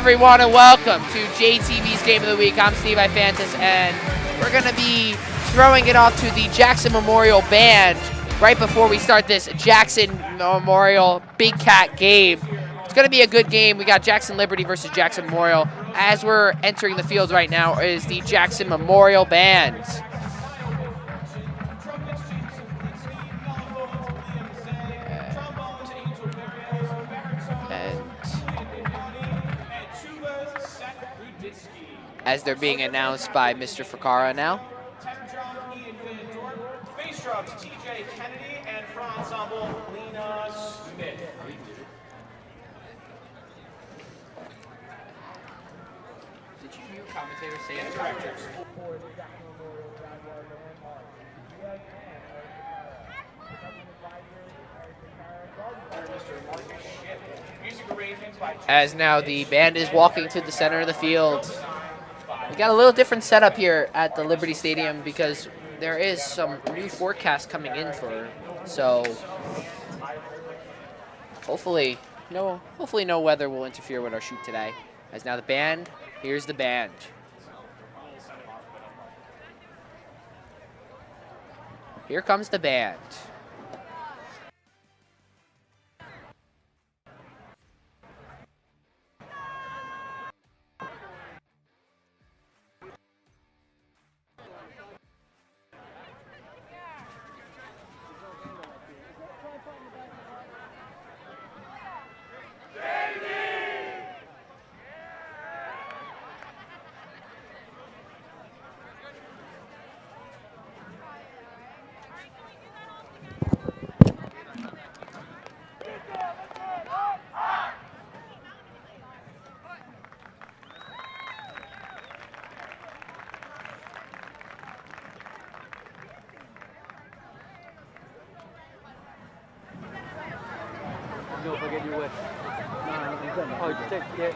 everyone, and welcome to JTV's Game of the Week. I'm Steve Ifantis, and we're going to be throwing it off to the Jackson Memorial Band right before we start this Jackson Memorial Big Cat game. It's going to be a good game. We got Jackson Liberty versus Jackson Memorial. As we're entering the field right now is the Jackson Memorial Band. As they're being announced by Mr. Fakara now. Bass drums, TJ Kennedy, and front ensemble, Lena Smith. Did you hear commentators say it? Directors. As now the band is walking to the center of the field. We got a little different setup here at the Liberty Stadium because there is some new forecast coming in for, so hopefully no weather will interfere with our shoot today. As now the band, here's the band. Here comes the band. Don't forget your wish. Oh, take it.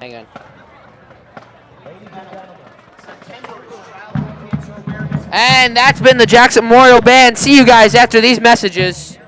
Hang on. And that's been the Jackson Memorial Band. See you guys after these messages.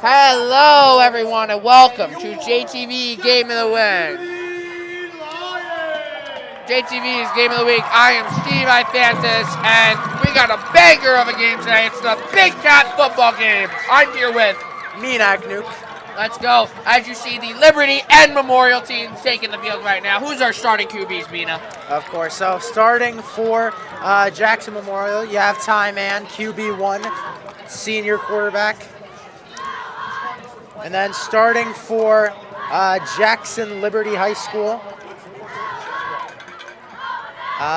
Hello, everyone, and welcome to JTV Game of the Week. JTV's Game of the Week. I am Steve Ifantis, and we got a banger of a game tonight. It's the Big Cat football game. I'm here with Menak Nuke. Let's go. As you see, the Liberty and Memorial teams taking the field right now. Who's our starting QBs, Mina? Of course. So starting for Jackson Memorial, you have Ty Man, QB1, senior quarterback. And then starting for Jackson Liberty High School,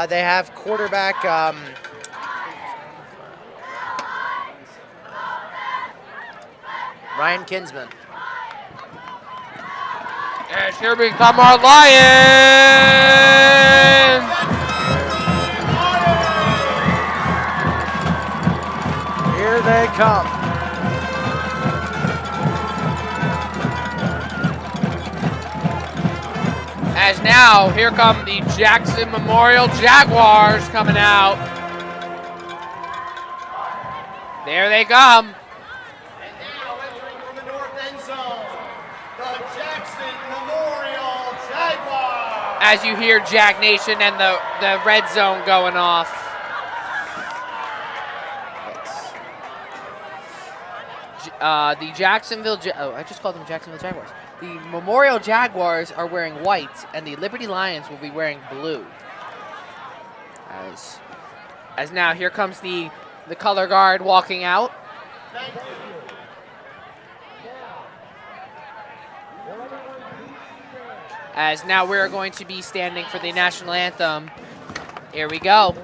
they have quarterback Ryan Kinsman. And here we come, our Lions! Here they come. As now, here come the Jackson Memorial Jaguars coming out. There they come. And now entering from the north end zone, the Jackson Memorial Jaguars. As you hear Jack Nation and the red zone going off. The Jacksonville, I just called them Jacksonville Jaguars. The Memorial Jaguars are wearing white, and the Liberty Lions will be wearing blue. As now, here comes the color guard walking out. Thank you. As now we're going to be standing for the national anthem. Here we go.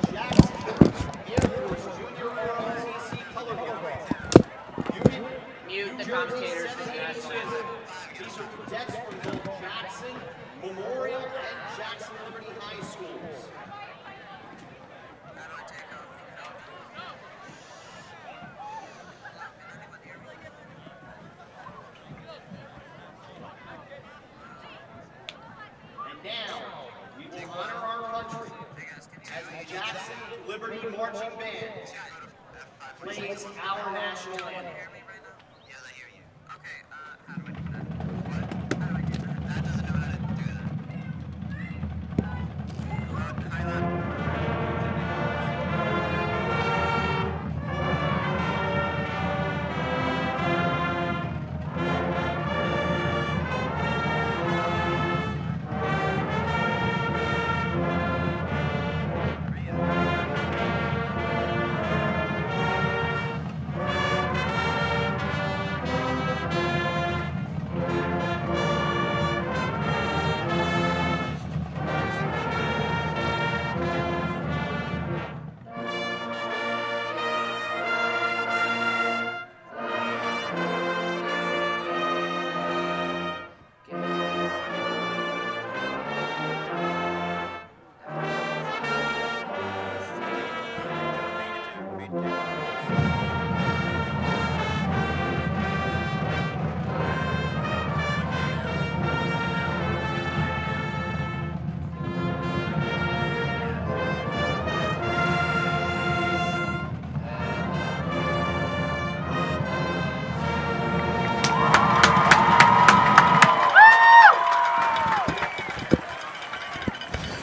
Mute the commentators for the national anthem. These are cadets from both Jackson Memorial and Jackson Liberty High Schools. And now, we will honor our country as the Jackson Liberty Marching Band plays our national anthem.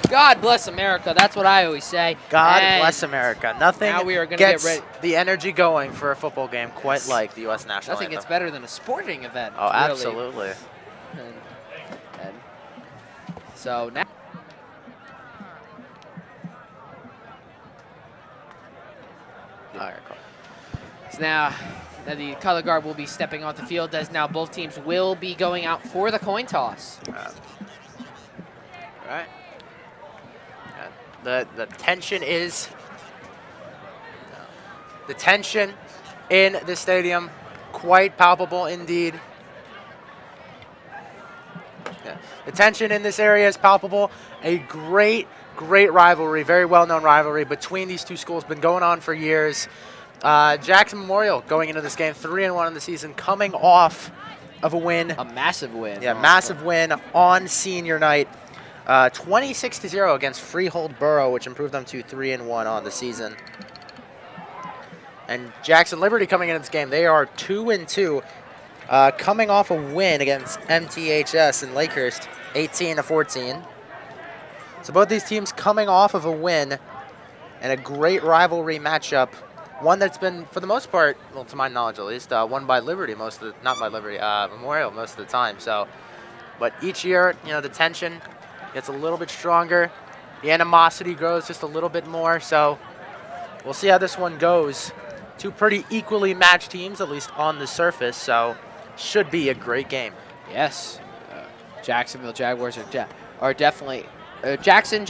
God bless America. That's what I always say. God And bless America. Nothing now we are gonna gets get ready. the energy going for a football game quite like the U.S. national Nothing anthem. gets better than a sporting event. Oh, really. absolutely. And so now. All right, cool. So now the color guard will be stepping off the field as now both teams will be going out for the coin toss. Right. The tension is in the stadium quite palpable indeed. Yeah. The tension in this area is palpable. A great rivalry, very well-known rivalry between these two schools, been going on for years. Jackson Memorial going into this game 3-1 in the season, coming off of a win. A massive win. Yeah, massive win on senior night. 26-0 against Freehold Borough, which improved them to 3-1 on the season. And Jackson Liberty coming into this game, they are 2-2 coming off a win against MTHS in Lakehurst, 18-14. So both these teams coming off of a win and a great rivalry matchup. One that's been, for the most part, well, to my knowledge at least, won by Liberty most of the, not by Liberty, Memorial most of the time. So, but each year, you know, the tension gets a little bit stronger. The animosity grows just a little bit more. So we'll see how this one goes. Two pretty equally matched teams, at least on the surface. So should be a great game. Yes, Jacksonville Jaguars are definitely. The Jackson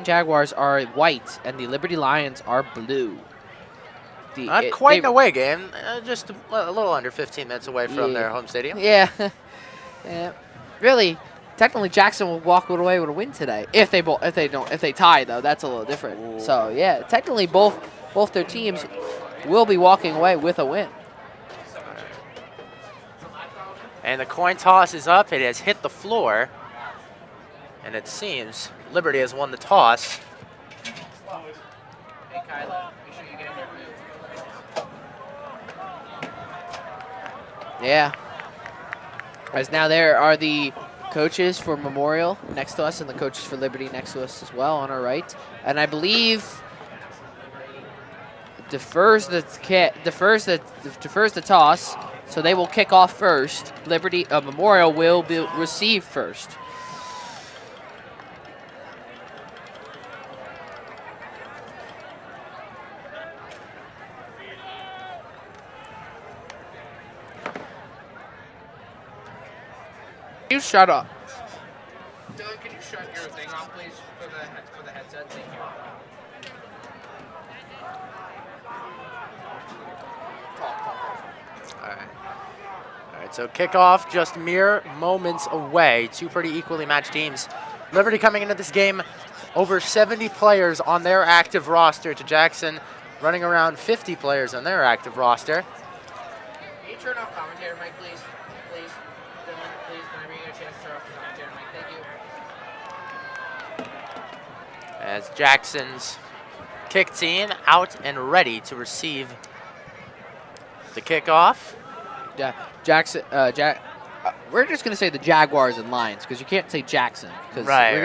Jaguars are white and the Liberty Lions are blue. Not quite an away game, just a little under 15 minutes away from their home stadium. Yeah. Yeah. Really, technically Jackson will walk away with a win today. If they tie though, that's a little different. Ooh. So yeah, technically both their teams will be walking away with a win. And the coin toss is up. It has hit the floor. And it seems Liberty has won the toss. Hey Kyla, make sure you get in your booth. Yeah. As now there are the coaches for Memorial next to us and the coaches for Liberty next to us as well on our right. And I believe defers the toss, so they will kick off first. Memorial will receive first. You shut up. Dylan, can you shut your thing off, please, for the headset? Thank you. All right, so kickoff just mere moments away. Two pretty equally matched teams. Liberty coming into this game, over 70 players on their active roster to Jackson, running around 50 players on their active roster. Can you turn off commentary mic, please? Please. Dylan, please, whenever you get a chance to turn off the commentary mic. Thank you. As Jackson's kick team out and ready to receive the kickoff. Yeah, Jackson. We're just gonna say the Jaguars and Lions because you can't say Jackson. Right. We're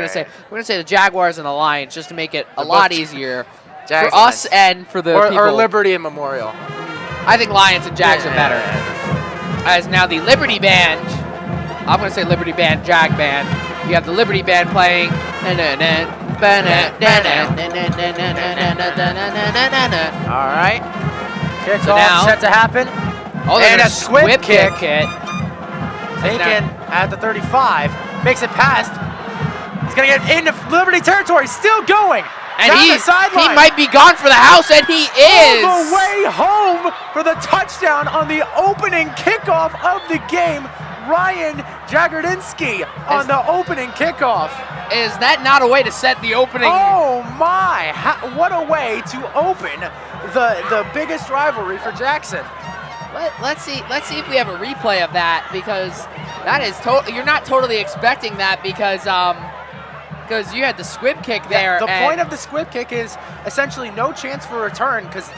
gonna say the Jaguars and the Lions just to make it a lot easier for Jags, us and for the people. Or Liberty and Memorial. I think Lions and Jags are better. As now the Liberty Band. I'm gonna say Liberty Band, Jag Band. You have the Liberty Band playing. All right. Kickoff now set to happen. Oh, and a squib kick. Taken at the 35. Makes it past. He's going to get into Liberty territory. Still going. And down he the sideline. might be gone for the house, and he is. All the way home for the touchdown on the opening kickoff of the game. Ryan Jagardinsky on the opening kickoff. Is that not a way to set the opening? Oh my! What a way to open the biggest rivalry for Jackson. Let's see if we have a replay of that, because that is you're not totally expecting that, because you had the squib kick there. The point of the squib kick is essentially no chance for return, because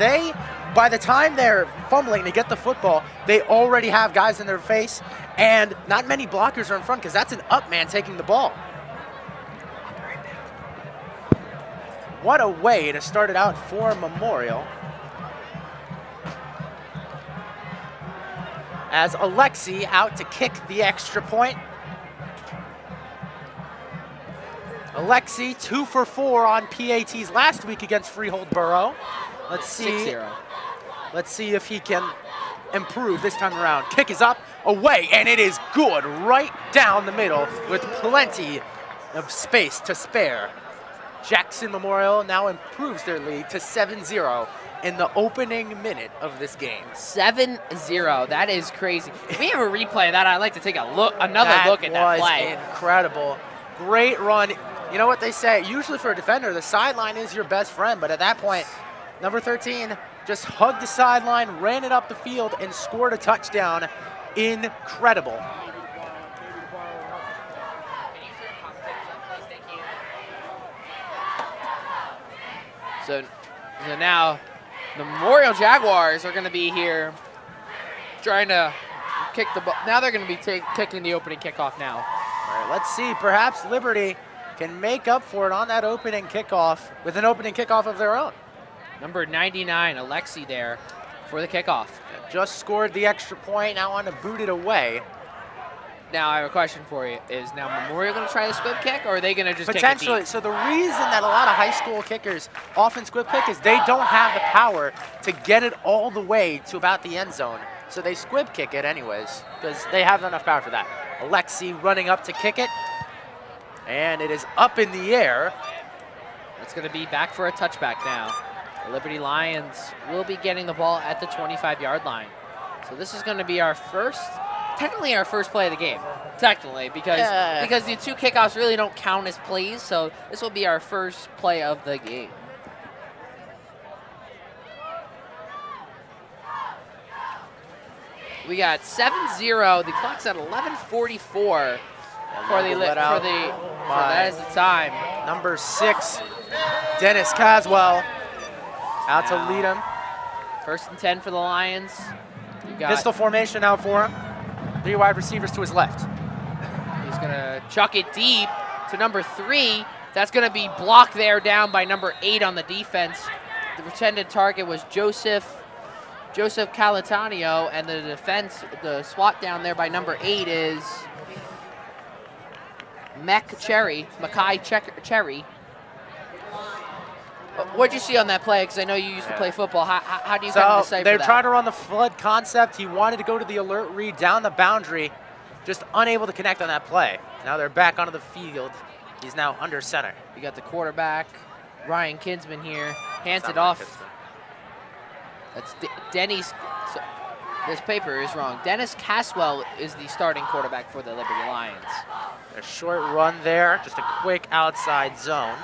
by the time they're fumbling to get the football, they already have guys in their face, and not many blockers are in front, because that's an up man taking the ball. What a way to start it out for Memorial. As Alexi out to kick the extra point. Alexi 2 for 4 on PATs last week against Freehold Borough. Let's see. 6-0. Let's see if he can improve this time around. Kick is up, away, and it is good right down the middle with plenty of space to spare. Jackson Memorial now improves their lead to 7-0 in the opening minute of this game. 7-0. That is crazy. If we have a replay of that, I'd like to take another look at that play. That was incredible. Great run. You know what they say, usually for a defender, the sideline is your best friend, but at that point, number 13 just hugged the sideline, ran it up the field, and scored a touchdown. Incredible. So now the Memorial Jaguars are going to be here trying to kick the ball. Now they're going to be kicking the opening kickoff now. All right, let's see. Perhaps Liberty can make up for it on that opening kickoff with an opening kickoff of their own. Number 99, Alexi there for the kickoff. Just scored the extra point. Now on to boot it away. Now I have a question for you. Is now Memorial going to try the squib kick, or are they going to just Potentially. kick it deep? So the reason that a lot of high school kickers often squib kick is they don't have the power to get it all the way to about the end zone. So they squib kick it anyways because they have enough power for that. Alexi running up to kick it. And it is up in the air. It's going to be back for a touchback now. The Liberty Lions will be getting the ball at the 25-yard line. So this is going to be our first, technically our first play of the game. Technically, because the two kickoffs really don't count as plays, so this will be our first play of the game. We got 7-0. The clock's at 11:44. That is the time. Number 6, Dennis Caswell, out to lead him. 1st and 10 for the Lions. You got Pistol formation out for him. 3 wide receivers to his left. He's gonna chuck it deep to number 3. That's gonna be blocked there down by number 8 on the defense. The pretended target was Joseph Calatanio, and the defense, the SWAT down there by number 8 is Mackay Cherry. What'd you see on that play? Because I know you used to play football. How do you kind of decipher they're that? trying to run the flood concept. He wanted to go to the alert read down the boundary, just unable to connect on that play. Now they're back onto the field. He's now under center. You got the quarterback, Ryan Kinsman here. Hands it off. That's Denny's. So, this paper is wrong. Dennis Caswell is the starting quarterback for the Liberty Lions. A short run there, just a quick outside zone.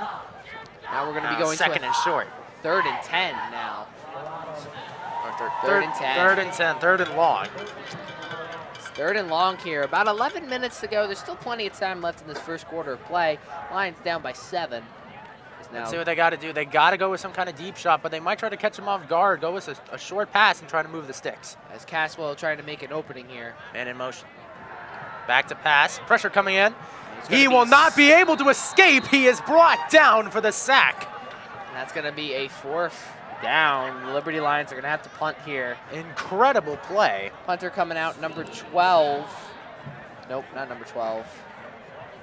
Now we're going to be going second and short. 3rd and 10 now. Or Third and 10. 3rd and 10, 3rd and long. It's 3rd and long here. About 11 minutes to go. There's still plenty of time left in this first quarter of play. Lions down by 7. Let's see what they got to do. They got to go with some kind of deep shot, but they might try to catch him off guard, go with a short pass and try to move the sticks. As Caswell trying to make an opening here. Man in motion. Back to pass. Pressure coming in. He will not be able to escape. He is brought down for the sack. And that's going to be a 4th down. The Liberty Lions are going to have to punt here. Incredible play. Punter coming out, number 12. Nope, not number 12.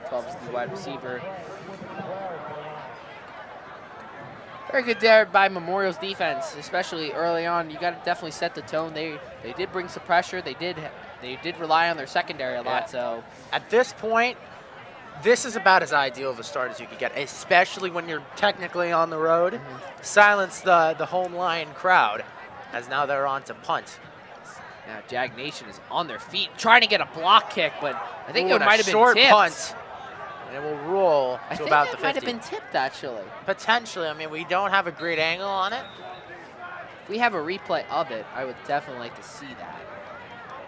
12 is the wide receiver. Very good there by Memorial's defense, especially early on. You got to definitely set the tone. They did bring some pressure. They did rely on their secondary a lot. So at this point, this is about as ideal of a start as you could get, especially when you're technically on the road. Silence the home line crowd, as now they're on to punt. Now Jag Nation is on their feet, trying to get a block kick, but I think it might have been short tipped. Punt. And it will roll to about the 50. I think it might have been tipped, actually. Potentially. I mean, we don't have a great angle on it. If we have a replay of it, I would definitely like to see that.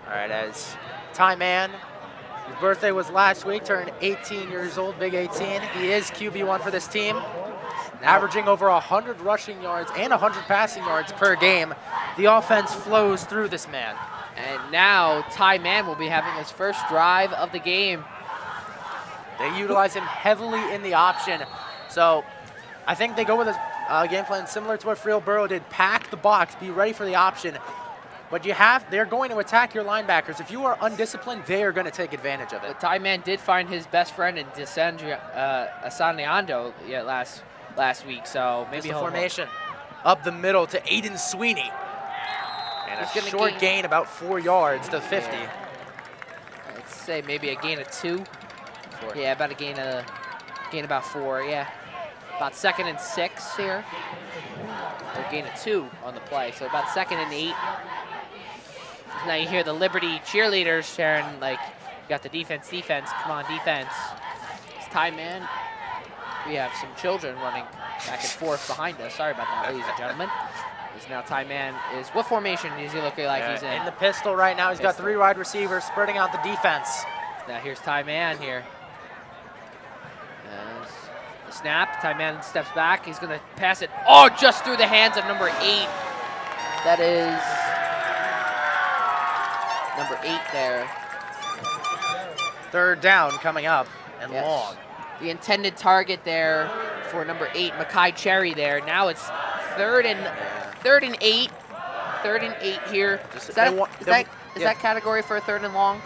All right, as Ty Mann, his birthday was last week, turned 18 years old, big 18. He is QB1 for this team, averaging over 100 rushing yards and 100 passing yards per game. The offense flows through this man. And now Ty Mann will be having his first drive of the game. They utilize him heavily in the option. So I think they go with a game plan similar to what Friel-Burrow did. Pack the box, be ready for the option. But they're going to attack your linebackers. If you are undisciplined, they are going to take advantage of it. But Ty Mann did find his best friend in Asaniando last week, so maybe the formation. Up the middle to Aiden Sweeney. And a short gain about 4 yards to 50. Yeah. I'd say maybe a gain of 2. 4. Yeah, about a gain about 4, yeah. About 2nd and 6 here. A gain of 2 on the play, so about 2nd and 8. Now you hear the Liberty cheerleaders sharing, like, you got the defense, come on, defense. It's Ty Mann. We have some children running back and forth behind us. Sorry about that, ladies and gentlemen. Is now Ty Mann what formation is he looking like he's in? In the pistol right now. He's got 3 wide receivers spreading out the defense. Now here's Ty Mann here. The snap, Ty Mann steps back. He's going to pass it. Oh, just through the hands of number 8. That is number 8 there. Third down coming up and Yes. long. The intended target there for number 8, Makai Cherry there. Now it's third and 8. Third and 8 here. Is that category for a third and long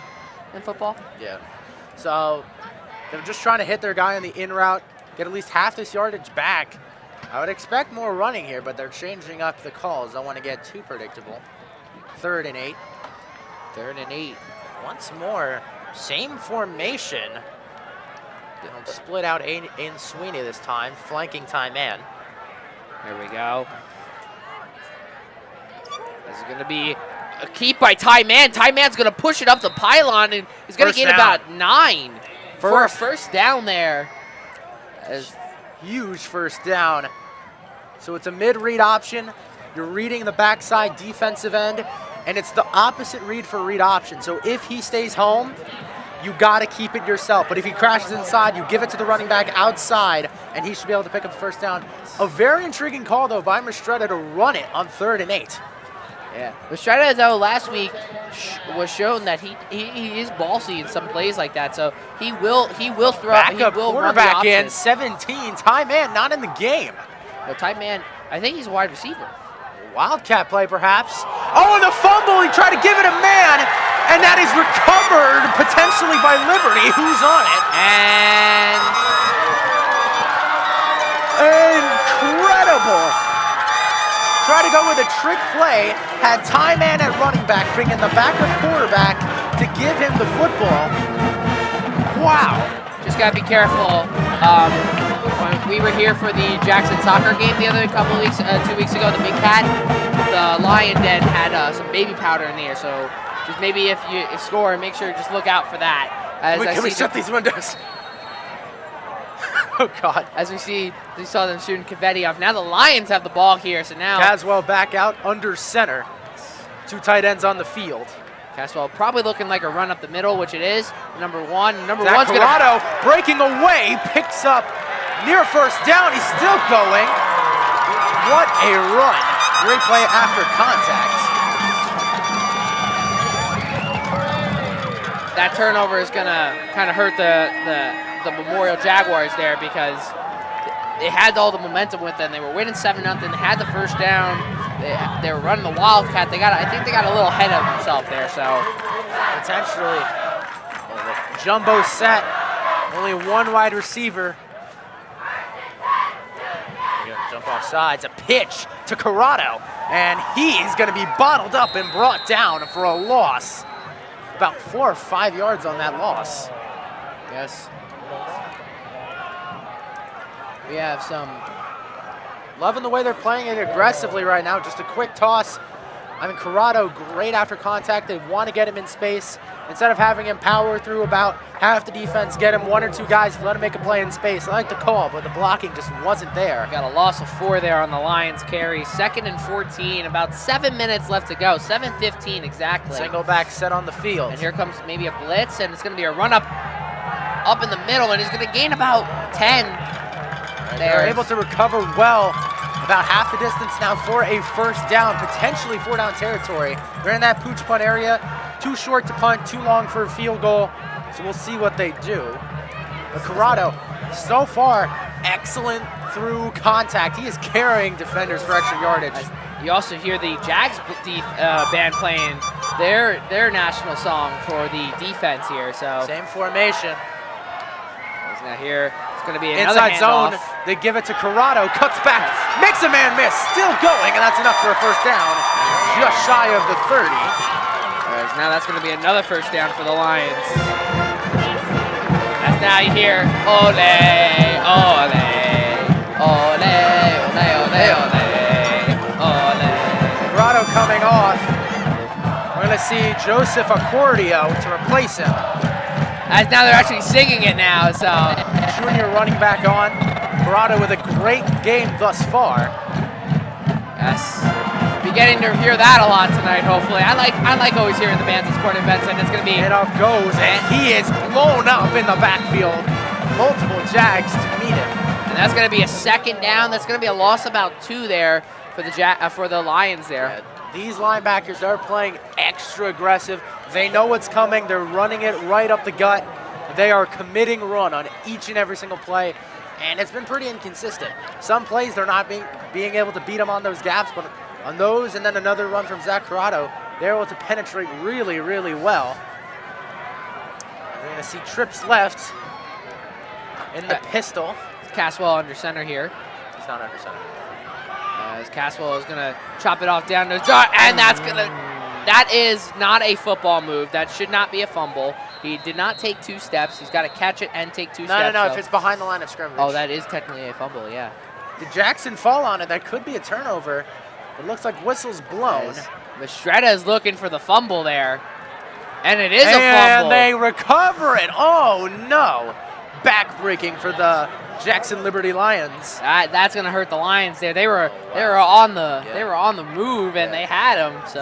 in football? Yeah. So they're just trying to hit their guy on the in route, get at least half this yardage back. I would expect more running here, but they're changing up the calls. Don't want to get too predictable. Third and 8. Third and 8. Once more, same formation. They'll split out Aiden Sweeney this time, flanking Ty Man. There we go. This is going to be a keep by Ty Man. Ty Man's going to push it up the pylon, and he's going to gain about 9 for a first down there. Huge first down. So it's a mid-read option. You're reading the backside defensive end, and it's the opposite read for read option. So if he stays home, you got to keep it yourself. But if he crashes inside, you give it to the running back outside, and he should be able to pick up the first down. A very intriguing call, though, by Mistretta to run it on 3rd and 8. Yeah, Mistretta, though, last week was shown that he is ballsy in some plays like that. So he will throw. Backup quarterback in 17. Ty Man not in the game. But Ty Man, I think he's a wide receiver. Wildcat play, perhaps. Oh, and the fumble! He tried to give it a man, and that is recovered potentially by Liberty. Who's on it? And incredible! Try to go with a trick play. Had Ty Man at running back, bringing the backup quarterback to give him the football. Wow. Just gotta be careful. When we were here for the Jackson soccer game the other 2 weeks ago, the Big Cat, the Lion Den had some baby powder in there. So just maybe if you score, make sure just look out for that. Can we shut these windows? Oh God! As we saw them shooting confetti off. Now the Lions have the ball here, so now Caswell back out under center. 2 tight ends on the field. Caswell probably looking like a run up the middle, which it is. Number one's Corrado breaking away, picks up near first down. He's still going. What a run! Great play after contact. That turnover is gonna kind of hurt the Memorial Jaguars there because they had all the momentum with them. They were winning 7-0. They had the first down. They were running the Wildcat. I think they got a little ahead of themselves there. So potentially, jumbo set. Only 1 wide receiver. They're gonna jump off sides. A pitch to Corrado, and he's gonna be bottled up and brought down for a loss. About 4 or 5 yards on that loss. Yes. We have some. Loving the way they're playing it aggressively right now. Just a quick toss. I mean, Corrado, great after contact. They want to get him in space. Instead of having him power through about half the defense, get him 1 or 2 guys, let him make a play in space. I like the call, but the blocking just wasn't there. Got a loss of 4 there on the Lions carry. 2nd and 14, about 7 minutes left to go. 7:15 exactly. Single back set on the field. And here comes maybe a blitz, and it's going to be a run up in the middle, and he's going to gain about 10. They're able to recover well, about half the distance now for a first down, potentially 4-down territory. They're in that pooch punt area. Too short to punt, too long for a field goal. So we'll see what they do. But Corrado, so far, excellent through contact. He is carrying defenders for extra yardage. You also hear the Jags band playing their national song for the defense here. So same formation. Now here, it's going to be another inside zone. Handoff. They give it to Corrado, cuts back, makes a man miss, still going, and that's enough for a first down, just shy of the 30. Now that's going to be another first down for the Lions. As now you hear, ole, ole, ole, ole, ole, ole, ole. Corrado coming off. We're going to see Joseph Accordio to replace him. As now they're actually singing it now, so. Junior running back on. Corrado with a great game thus far. Yes. Be getting to hear that a lot tonight, hopefully. I like always hearing the bands at sporting events, and it's going to be. Handoff goes, and he is blown up in the backfield. Multiple Jags to meet him. And that's going to be a 2nd down. That's going to be a loss about 2 there for the Lions there. Yeah, these linebackers are playing extra aggressive. They know what's coming. They're running it right up the gut. They are committing run on each and every single play, and it's been pretty inconsistent. Some plays they're not being able to beat them on those gaps, but on those and then another run from Zach Corrado, they're able to penetrate really, really well. We're going to see trips left in the pistol. Caswell under center here. He's not under center. As Caswell is going to chop it off down to his jaw, and that is not a football move. That should not be a fumble. He did not take 2 steps. He's got to catch it and take 2 steps. No, so. if it's behind the line of scrimmage. Oh, that is technically a fumble, yeah. Did Jackson fall on it? That could be a turnover. It looks like whistle's blown. Mistretta is looking for the fumble there. And it is a fumble. And they recover it. Oh, no. Backbreaking for the Jackson Liberty Lions. That's going to hurt the Lions there. They were on the move, and they had him. So.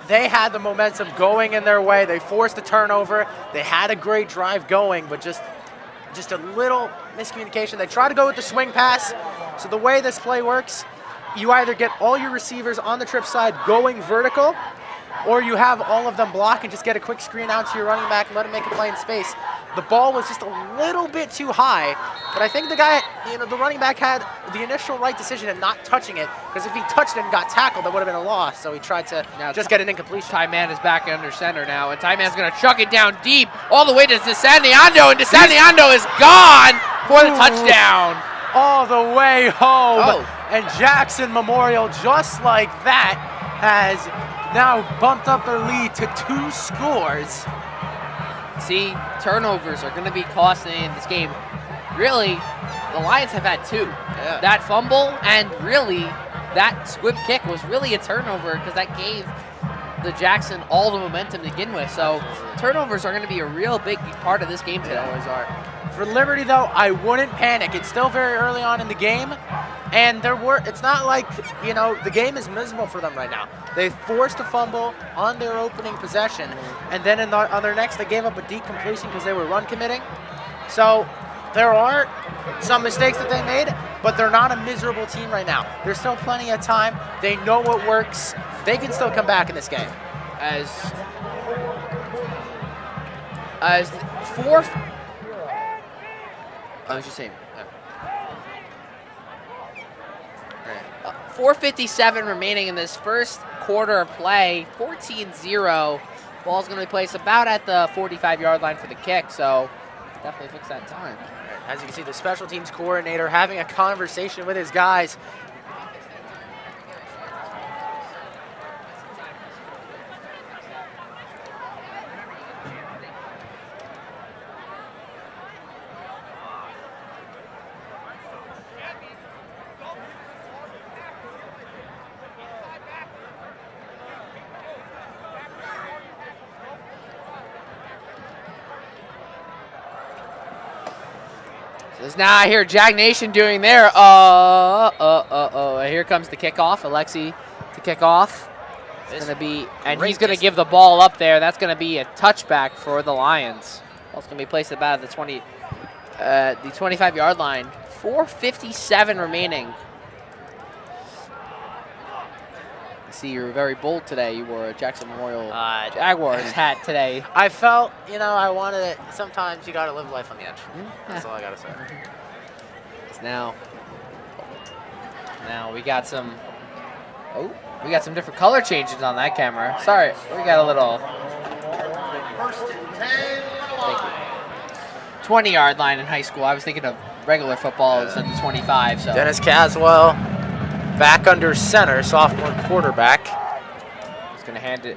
They had the momentum going in their way. They forced a turnover. They had a great drive going, but just a little miscommunication. They try to go with the swing pass. So the way this play works, you either get all your receivers on the trip side going vertical, or you have all of them block and just get a quick screen out to your running back and let him make a play in space. The ball was just a little bit too high, but I think the running back had the initial right decision in not touching it, because if he touched it and got tackled, that would have been a loss, so he tried to just get an incompletion. Ty Man is back under center now, and Ty Man's going to chuck it down deep all the way to DeSantiando, and DeSantiando is gone for the touchdown. All the way home. Oh. And Jackson Memorial, just like that, has now bumped up their lead to 2 scores. See, turnovers are going to be costing in this game. Really, the Lions have had 2. Yeah. That fumble and really that squib kick was really a turnover because that gave the Jackson all the momentum to begin with. So turnovers are going to be a real big part of this game today. They always are. For Liberty, though, I wouldn't panic. It's still very early on in the game, and it's not like, the game is miserable for them right now. They forced a fumble on their opening possession, and then on their next, they gave up a deep completion because they were run committing. So there are some mistakes that they made, but they're not a miserable team right now. There's still plenty of time. They know what works. They can still come back in this game. As I was just saying. 4:57 remaining in this first quarter of play. 14-0. Ball's going to be placed about at the 45-yard line for the kick, so definitely fix that time. As you can see, the special teams coordinator having a conversation with his guys. Now I hear Jag Nation doing there. Here comes the kickoff. Alexi to kick off. It's going to be, and he's going to give the ball up there. That's going to be a touchback for the Lions. Ball's going to be placed about at the 25-yard line. 4:57 remaining. I see you're very bold today. You wore a Jackson Memorial Jaguars hat today. I felt, I wanted it. Sometimes you got to live life on the edge. That's all I got to say. Now we got some different color changes on that camera. Sorry, we got a little. First and 10. 20-yard line in high school. I was thinking of regular football is at the 25. So Dennis Caswell back under center, sophomore quarterback.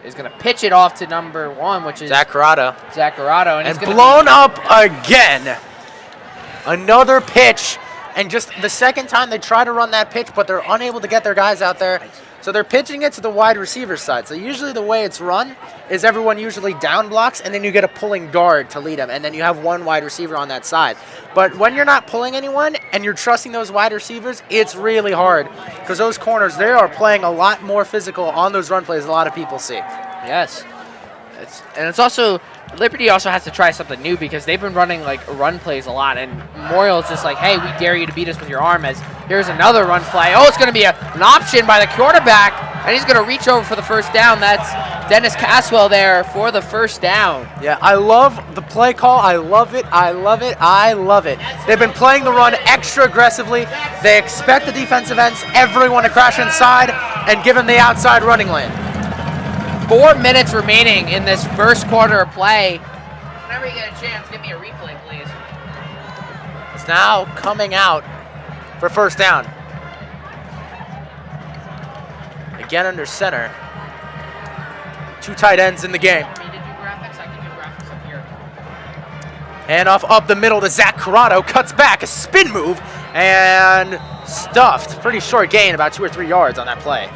He's gonna pitch it off to number 1, which is Zach Corrado. And it's blown up again. Another pitch. And just the second time they try to run that pitch, but they're unable to get their guys out there. So they're pitching it to the wide receiver side. So usually the way it's run is everyone usually down blocks, and then you get a pulling guard to lead them, and then you have one wide receiver on that side. But when you're not pulling anyone and you're trusting those wide receivers, it's really hard because those corners, they are playing a lot more physical on those run plays than a lot of people see. Yes. It's also, Liberty also has to try something new because they've been running run plays a lot, and Memorial is just like, hey, we dare you to beat us with your arm. As here's another run play. Oh, it's going to be an option by the quarterback. And he's going to reach over for the first down. That's Dennis Caswell there for the first down. Yeah, I love the play call. I love it. I love it. I love it. They've been playing the run extra aggressively. They expect the defensive ends, everyone to crash inside and give them the outside running lane. 4 minutes remaining in this first quarter of play. Whenever you get a chance, give me a replay, please. It's now coming out for first down. Again under center. 2 tight ends in the game. And off up the middle to Zach Corrado. Cuts back, a spin move, and stuffed. Pretty short gain, about 2 or 3 yards on that play.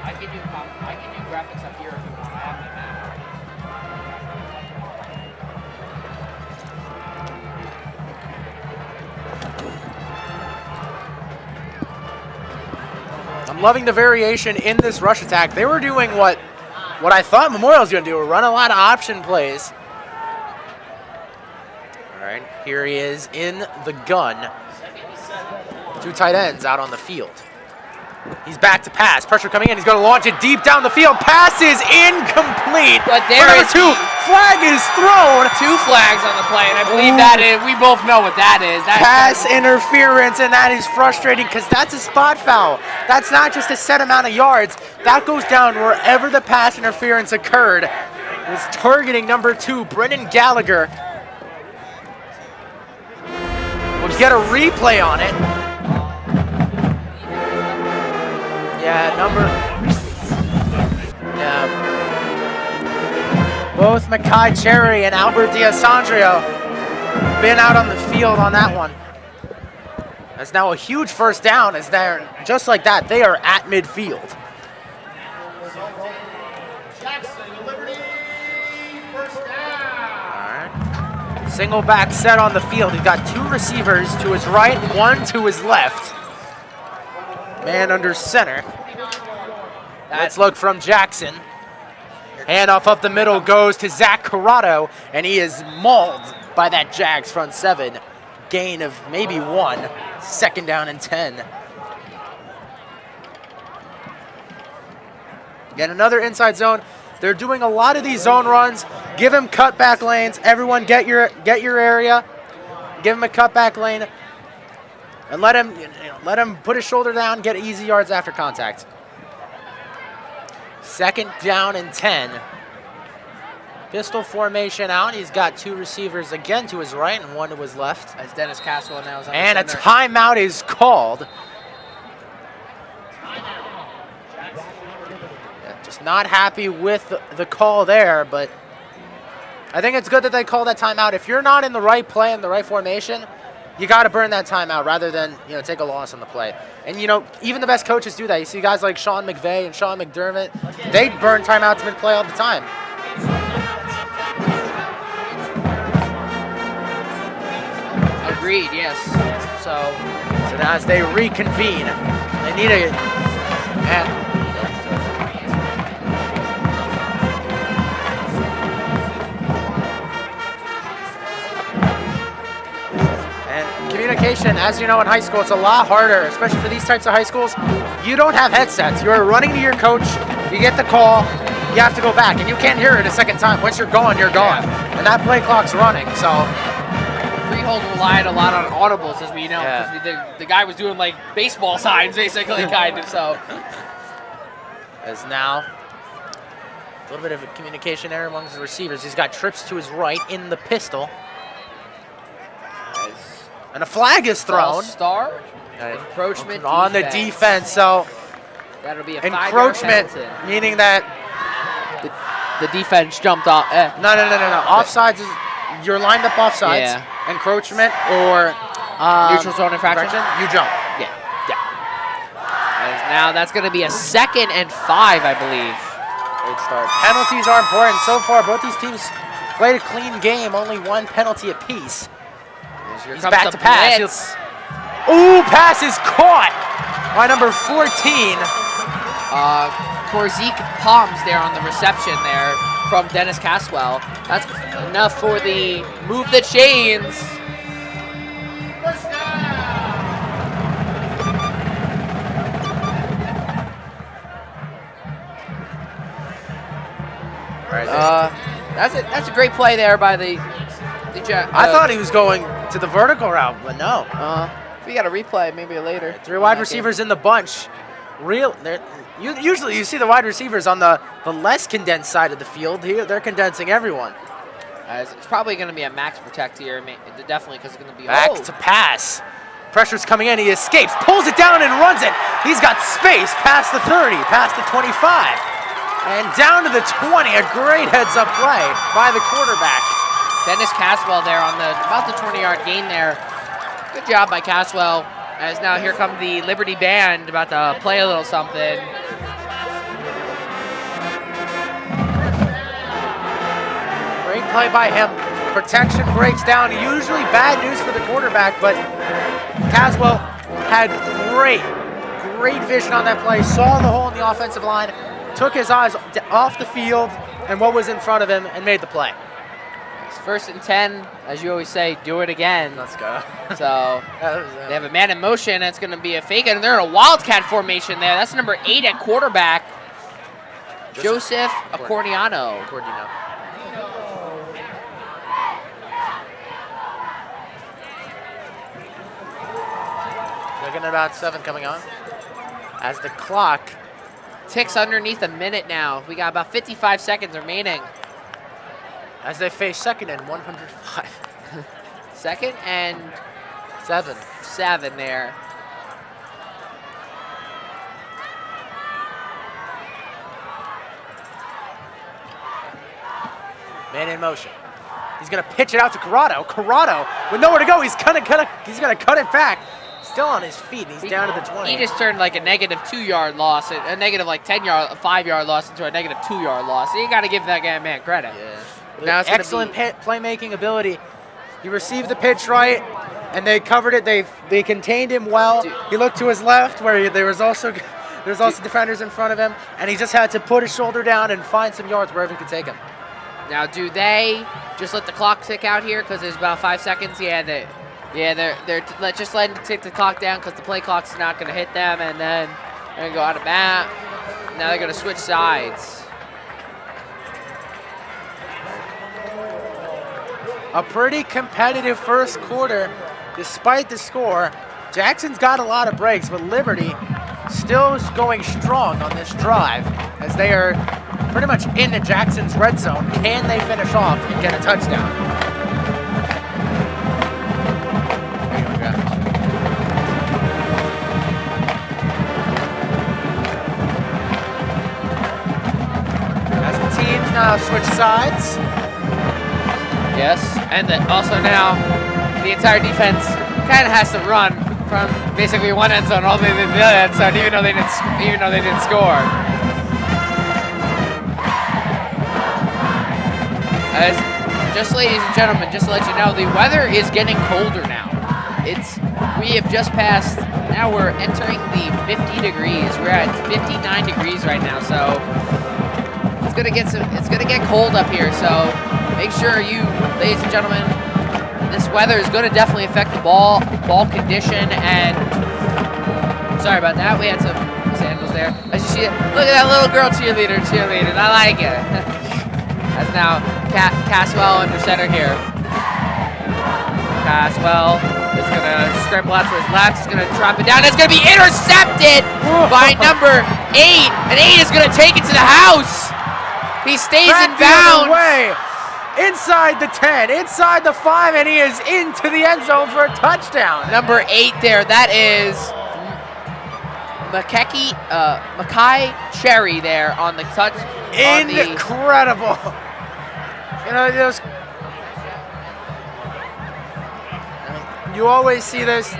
I can do graphics up here if you want. I have my map. I'm loving the variation in this rush attack. They were doing what I thought Memorial was going to do, run a lot of option plays. All right, here he is in the gun. 2 tight ends out on the field. He's back to pass. Pressure coming in. He's going to launch it deep down the field. Pass is incomplete. But there number is 2. Flag is thrown. 2 flags on the play, and I believe that is, we both know what that is. Pass interference, and that is frustrating because that's a spot foul. That's not just a set amount of yards. That goes down wherever the pass interference occurred. It was targeting number 2, Brennan Gallagher. We'll get a replay on it. Both Makai Cherry and Albert D'Alessandro been out on the field on that one. That's now a huge first down as they're, just like that, they are at midfield. Jackson, Liberty, first down. All right. Single back set on the field. He's got 2 receivers to his right, 1 to his left. Man under center. Let's look from Jackson. Handoff up the middle goes to Zach Corrado, and he is mauled by that Jags front 7. Gain of maybe 1. Second down and 10. Again, another inside zone. They're doing a lot of these zone runs. Give him cutback lanes. Everyone get your area. Give him a cutback lane. And let him put his shoulder down, get easy yards after contact. Second down and 10. Pistol formation out. He's got 2 receivers again to his right and 1 to his left. As Dennis Caswell now is on and the a center. timeout is called. Yeah, just not happy with the call there, but I think it's good that they call that timeout. If you're not in the right play and the right formation, you got to burn that timeout rather than take a loss on the play. And even the best coaches do that. You see guys like Sean McVay and Sean McDermott, they burn timeouts mid-play all the time. Agreed, yes. So now as they reconvene, they need a... And communication, as you know, in high school, it's a lot harder, especially for these types of high schools. You don't have headsets. You're running to your coach. You get the call. You have to go back, and you can't hear it a second time. Once you're gone, you're gone. And that play clock's running, so... Freehold relied a lot on audibles, as we know, because the guy was doing like baseball signs, basically, kind of. So, as now a little bit of a communication error amongst the receivers. He's got trips to his right in the pistol, and a flag is thrown. Star encroachment on the defense. So that'll be a encroachment, meaning that the defense jumped off. No. Offsides is. You're lined up offsides. Yeah. Encroachment or neutral zone infraction. You jump. Yeah. As now that's going to be a 2nd and 5, I believe. Great start. Penalties are important. So far, both these teams played a clean game. Only 1 penalty apiece. He's back to pass. Ooh, pass is caught by number 14. Korzik Palms there on the reception there from Dennis Caswell. That's enough for the move the chains. right there. That's a great play there by the I thought he was going to the vertical route, but no. If we got a replay, maybe later. 3 wide receivers in the bunch. Usually you see the wide receivers on the less condensed side of the field. Here they're condensing everyone. It's probably going to be a max protect here, definitely, because it's going to be Back to pass. Pressure's coming in. He escapes, pulls it down, and runs it. He's got space past the 30, past the 25, and down to the 20. A great heads-up play by the quarterback. Dennis Caswell there on about the 20-yard gain there. Good job by Caswell. As now here come the Liberty Band about to play a little something. Great play by him. Protection breaks down. Usually bad news for the quarterback, but Caswell had great vision on that play. Saw the hole in the offensive line, took his eyes off the field and what was in front of him, and made the play. It's 1st and 10, as you always say, do it again. Let's go. So they have a man in motion. It's going to be a fake, and they're in a wildcat formation there. That's number 8 at quarterback, Joseph Accordiano. Looking at about 7 coming on. As the clock ticks underneath a minute now. We got about 55 seconds remaining. As they face 2nd and 105. 2nd and 7 there. Man in motion. He's going to pitch it out to Corrado. Corrado with nowhere to go. He's gonna cut it back. Still on his feet. He's down to the 20. He just turned like a negative 2-yard loss, a negative like 5-yard loss into a negative 2-yard loss. So you got to give that guy man credit. Yeah. Now it's excellent playmaking ability. He received the pitch right, and they covered it. They contained him well. He looked to his left, where there was also defenders in front of him, and he just had to put his shoulder down and find some yards wherever he could take him. Now, do they just let the clock tick out here because there's about 5 seconds? They're just letting it tick the clock down because the play clock's not going to hit them, and then they're going to go out of bounds. Now they're going to switch sides. A pretty competitive first quarter, despite the score. Jackson's got a lot of breaks, but Liberty still is going strong on this drive as they are pretty much into Jackson's red zone. Can they finish off and get a touchdown? There you go, Jeff. As the teams now switch sides. Yes, and then also now the entire defense kind of has to run from basically one end zone all the way to the other end zone, even though they didn't score. Just ladies and gentlemen, just to let you know, the weather is getting colder now. We have just passed. Now we're entering the 50 degrees. We're at 59 degrees right now, so it's gonna get cold up here. So make sure you, ladies and gentlemen, this weather is going to definitely affect the ball condition. And sorry about that. We had some sandals there. As you see, look at that little girl cheerleading. I like it. That's now Caswell under center here. Caswell is going to scramble out to his left. He's going to drop it down. It's going to be intercepted by number 8. And 8 is going to take it to the house. He stays in bounds. Inside the 10, inside the 5, and he is into the end zone for a touchdown. Number 8 there, that is Mackay Cherry there on the touch. Incredible. You always see this.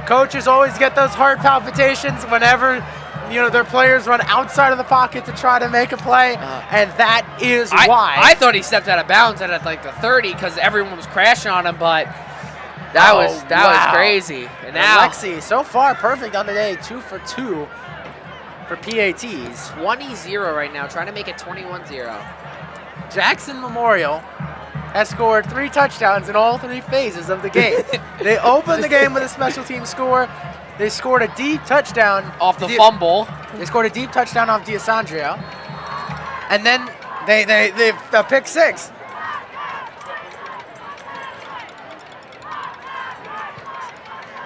Coaches always get those heart palpitations whenever their players run outside of the pocket to try to make a play, and that is why. I thought he stepped out of bounds at like the 30 because everyone was crashing on him, but that was crazy. And now Alexi, so far perfect on the day, 2 for 2 for PATs. 20-0 right now, trying to make it 21-0. Jackson Memorial has scored 3 touchdowns in all 3 phases of the game. They opened the game with a special team score. They scored a deep touchdown off the fumble. They scored a deep touchdown off D'Alessandro. And then they pick six.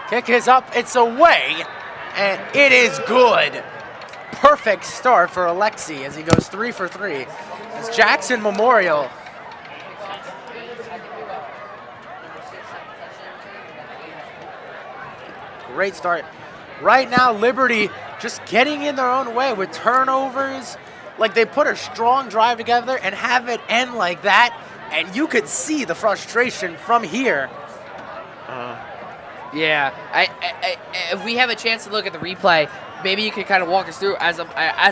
Kick is up, it's away, and it is good. Perfect start for Alexi as he goes 3 for 3. It's Jackson Memorial. Great start. Right now, Liberty just getting in their own way with turnovers. Like, they put a strong drive together and have it end like that, and you could see the frustration from here. Yeah, if we have a chance to look at the replay, maybe you could kind of walk us through. As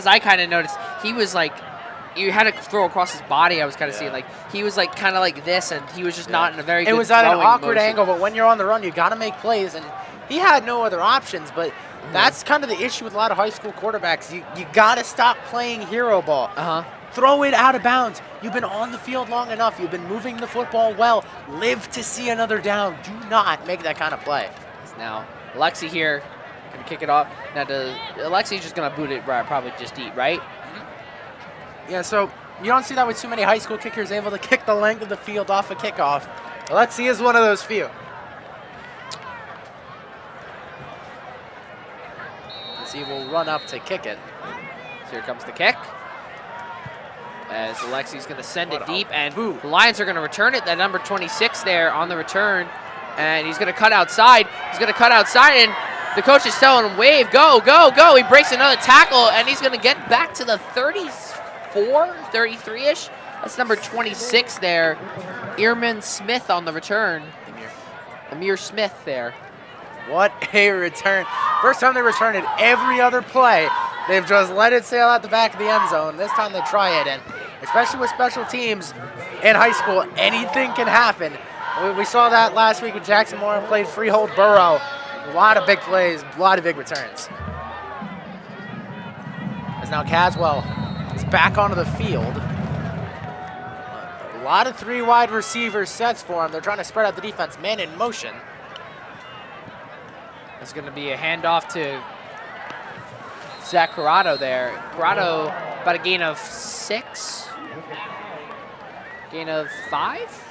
I kind of noticed, he was like, you had to throw across his body. I was kind of seeing like he was like kind of like this, and he was just not in a very good. It was at an awkward motion. angle, but when you're on the run, you got to make plays, and he had no other options. But that's kind of the issue with a lot of high school quarterbacks. You got to stop playing hero ball. Throw it out of bounds. You've been on the field long enough. You've been moving the football well. Live to see another down. Do not make that kind of play. Now, Alexi here can kick it off. Now, Alexi's just going to boot it probably just deep, right? Yeah, so you don't see that with too many high school kickers able to kick the length of the field off a kickoff. Alexi is one of those few. As he will run up to kick it. So here comes the kick. As Alexi's going to send it deep, and Boo. the Lions are going to return it. That number 26 there on the return. And he's going to cut outside. He's going to cut outside, and the coach is telling him, wave, go, go, go. He breaks another tackle, and he's going to get back to the 34, 33-ish. That's number 26 there. Earman Smith on the return. Amir Smith there. What a return. First time they returned it, every other play, they've just let it sail out the back of the end zone. This time they try it, and especially with special teams in high school, anything can happen. We saw that last week when Jackson Moore played Freehold Borough. A lot of big plays, a lot of big returns. As now Caswell is back onto the field. A lot of 3 wide receiver sets for him. They're trying to spread out the defense, man in motion. It's going to be a handoff to Zach Corrado there. Corrado about a gain of 6. Gain of 5?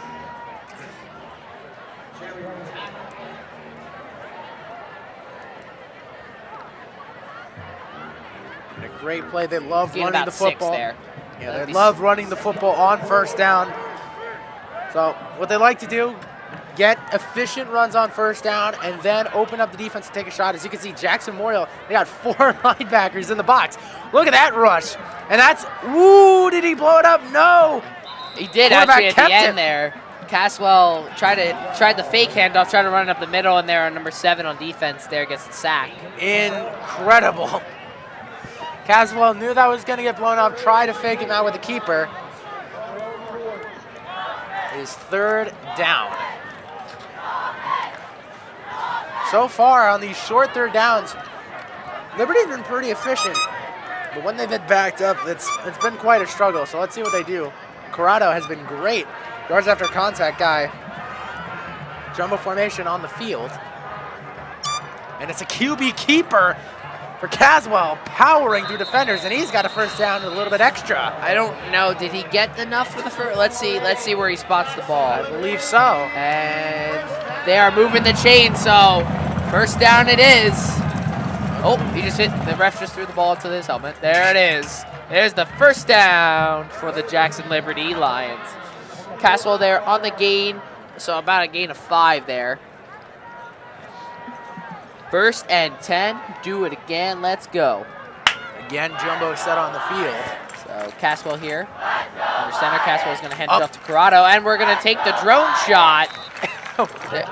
A great play. They love Gain running about the 6 football. there. Yeah, they love running the football on first down. So what they like to do, get efficient runs on first down and then open up the defense to take a shot. As you can see, Jackson Memorial, they got 4 linebackers in the box. Look at that rush. And that's, ooh, did he blow it up? No. He did Quarterback actually at kept the end it. there. Caswell tried the fake handoff, tried to run it up the middle, and there on number 7 on defense there gets the sack. Incredible. Caswell knew that was going to get blown up, tried to fake him out with the keeper. It is 3rd down. So far on these short 3rd downs, Liberty's been pretty efficient, but when they've been backed up, it's been quite a struggle. So let's see what they do. Corrado has been great. Yards after contact guy. Jumbo formation on the field. And it's a QB keeper for Caswell, powering through defenders, and he's got a first down and a little bit extra. I don't know. Did he get enough for the first? Let's see where he spots the ball. I believe so. And they are moving the chain, so first down it is. Oh, he just hit. The ref just threw the ball to his helmet. There it is. There's the first down for the Jackson Liberty Lions. Caswell there on the gain, so about a gain of 5 there. 1st and 10. Do it again. Let's go. Again, Jumbo set on the field. So Caswell here. Under center, Caswell is going to hand it off to Corrado, and we're going to take the drone shot.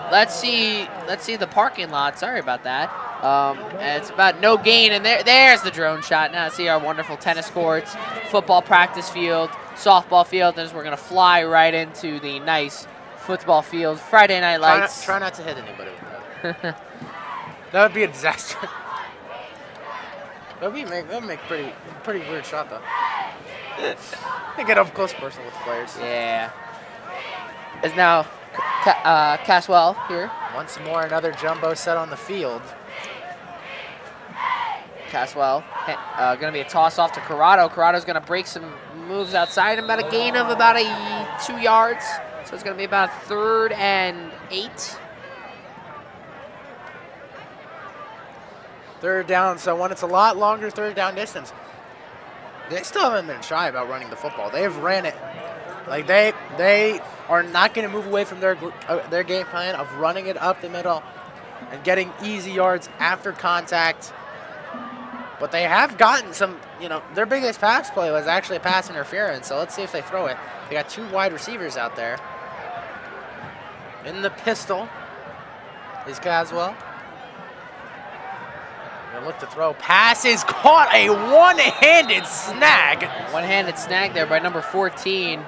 Let's see the parking lot. Sorry about that. And it's about no gain, and there's the drone shot. Now see our wonderful tennis courts, football practice field, softball field, and we're going to fly right into the nice football field. Friday night lights. Try not to hit anybody with that. That would be a disaster. That would make pretty weird shot though. They get up close personal with the players. Yeah. Is now Caswell here. Once more, another Jumbo set on the field. Caswell, going to be a toss off to Corrado. Corrado's going to break some moves outside, about a gain of about 2 yards. So it's going to be about 3rd and 8. 3rd down, so when it's a lot longer 3rd down distance, they still haven't been shy about running the football. They've ran it. Like they are not going to move away from their game plan of running it up the middle and getting easy yards after contact. But they have gotten some, their biggest pass play was actually a pass interference. So let's see if they throw it. They got 2 wide receivers out there. In the pistol is Caswell. Gonna look to throw. Pass is caught. A one-handed snag. One-handed snag there by number 14.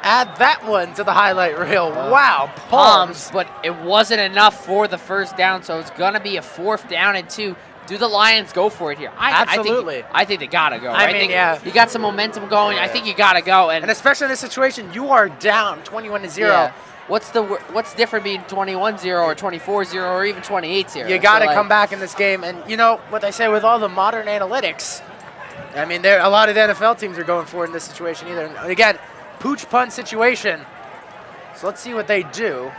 Add that one to the highlight reel. Wow, palms. But it wasn't enough for the 1st down, so it's going to be a 4th down and 2. Do the Lions go for it here? Absolutely. I think they got to go. I mean, yeah. You got some momentum going. I think you got to go. And especially in this situation, you are down 21-0. Yeah. What's different between 21-0 or 24-0 or even 28-0? You got to come back in this game. And you know what they say with all the modern analytics, I mean, a lot of the NFL teams are going for it in this situation either. And again, pooch punt situation. So let's see what they do.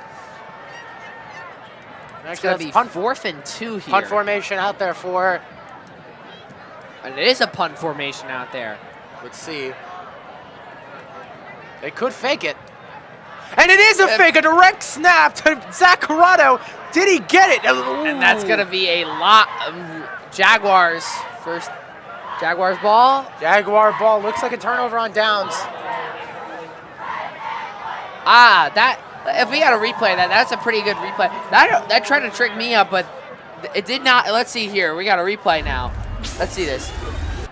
It's going to be 4th and 2 here. Punt formation out there for. And it is a punt formation out there. Let's see. They could fake it. And it is a fake, a direct snap to Zach Corrado. Did he get it? Ooh. And that's going to be a lot of Jaguars. First Jaguars ball. Jaguar ball. Looks like a turnover on downs. If we got a replay, that's a pretty good replay. That tried to trick me up, but it did not. Let's see here. We got a replay now. Let's see this.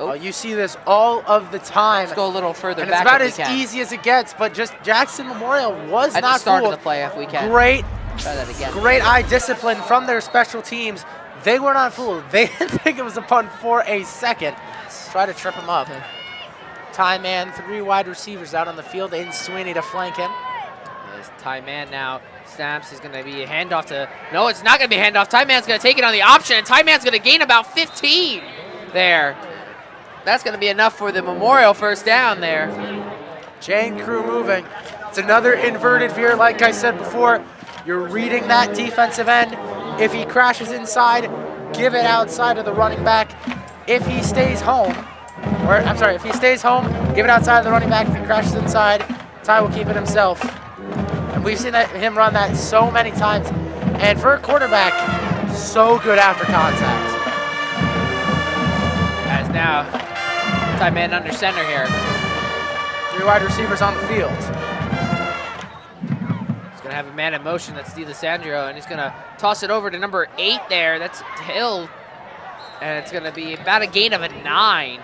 Oh, you see this all of the time. Let's go a little further and back. It's about as easy as it gets, but just Jackson Memorial was at not the start fooled. of the play if we can. Great, try that again. Great eye discipline from their special teams. They were not fooled. They didn't think it was a punt for a second. Try to trip him up. Tie man, 3 wide receivers out on the field. In Sweeney to flank him. There's Tie man now. Snaps is going to be a handoff to. No, it's not going to be a handoff. Tie man's going to take it on the option, and Tie man's going to gain about 15 there. That's going to be enough for the Memorial 1st down there. Chain crew moving. It's another inverted veer, like I said before. You're reading that defensive end. If he crashes inside, give it outside of the running back. If he stays home, if he stays home, give it outside of the running back. If he crashes inside, Ty will keep it himself. And we've seen him run that so many times. And for a quarterback, so good after contact. As now, Tie man under center here. 3 wide receivers on the field. He's going to have a man in motion. That's DeLisandro, and he's going to toss it over to number 8 there. That's Hill. And it's going to be about a gain of a 9.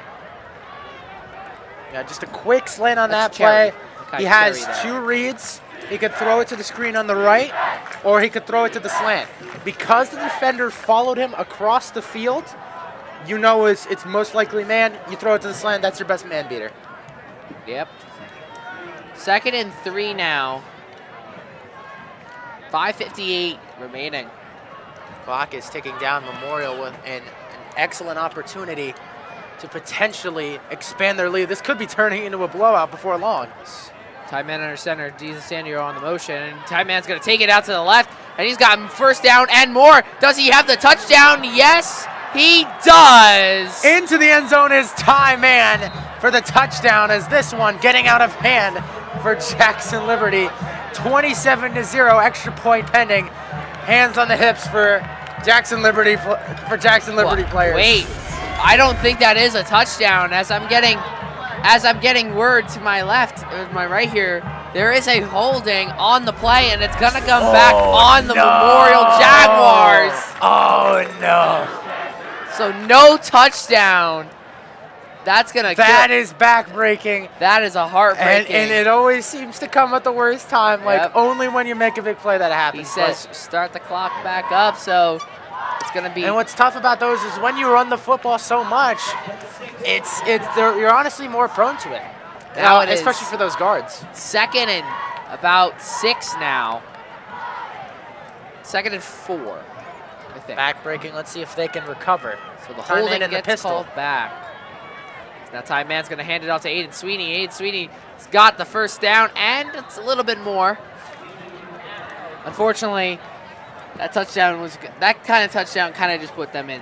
Yeah, just a quick slant on that play. He has 2 reads. He could throw it to the screen on the right, or he could throw it to the slant. Because the defender followed him across the field, you know it's most likely man. You throw it to the slant, that's your best man beater. Yep. 2nd and 3 now. 5:58 remaining. Clock is ticking down. Memorial with an excellent opportunity to potentially expand their lead. This could be turning into a blowout before long. Tie man under center, DeLisandro on the motion, and Tie man's going to take it out to the left, and he's got 1st down and more. Does he have the touchdown? Yes, he does. Into the end zone is Tie man for the touchdown, as this one getting out of hand for Jackson Liberty. 27-0, extra point pending. Hands on the hips for Jackson Liberty players. Wait, I don't think that is a touchdown. As I'm getting word to my left, my right here, there is a holding on the play, and it's gonna come back on the Memorial Jaguars. Oh no! So no touchdown. That is backbreaking. That is a heartbreaking. And it always seems to come at the worst time. Like only when you make a big play that happens. He says start the clock back up, so it's gonna be. And what's tough about those is when you run the football so much, you're honestly more prone to it. Now especially for those guards. 2nd and about 6 now. 2nd and 4. I think. Back-breaking. Let's see if they can recover. So the Time holding in the gets pistol. called back. So now Time Man's going to hand it off to Aiden Sweeney. Aiden Sweeney's got the first down, and it's a little bit more. Unfortunately, that kind of touchdown kind of just put them in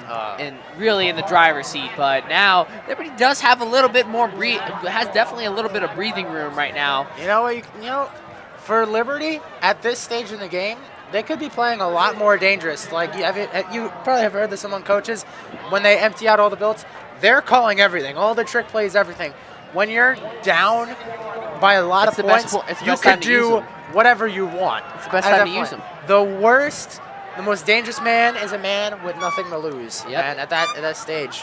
really in the driver's seat. But now Liberty does have a little bit more has definitely a little bit of breathing room right now. You know what? For Liberty at this stage in the game, they could be playing a lot more dangerous. Like you probably have heard this among coaches when they empty out all the builds. They're calling everything, all the trick plays, everything. When you're down by a lot of points, you could do whatever you want. It's the best time to use them. The most dangerous man is a man with nothing to lose. Yep. And at that stage,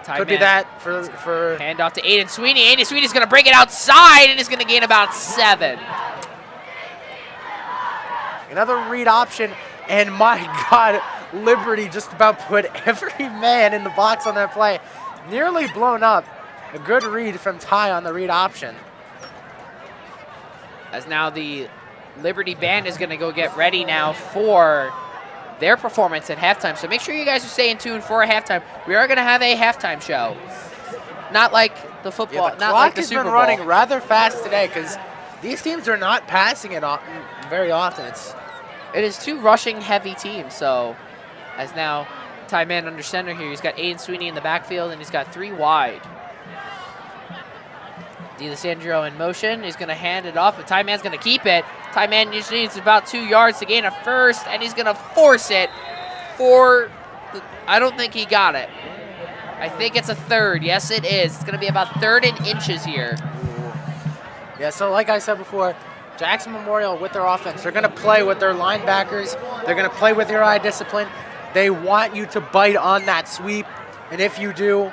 Time could be Man. that for. Hand off to Aiden Sweeney. Aiden Sweeney's going to break it outside and is going to gain about 7. Another read option, and my God, Liberty just about put every man in the box on that play. Nearly blown up. A good read from Ty on the read option. As now the Liberty Band is going to go get ready now for their performance at halftime. So make sure you guys are staying tuned for a halftime. We are going to have a halftime show. Not like the football, not like the Super Bowl. The clock has been running rather fast today because these teams are not passing it very often. It is 2 rushing heavy teams. So as now Time Man under center here, he's got Aiden Sweeney in the backfield and he's got 3 wide. DeLisandro in motion. He's going to hand it off, but Time Man's going to keep it. Time Man just needs about 2 yards to gain a first, and he's going to force it for I don't think he got it. I think it's a 3rd. Yes, it is. It's going to be about 3rd and inches here. Yeah, so like I said before, Jackson Memorial with their offense, they're going to play with their linebackers. They're going to play with your eye discipline. They want you to bite on that sweep, and if you do,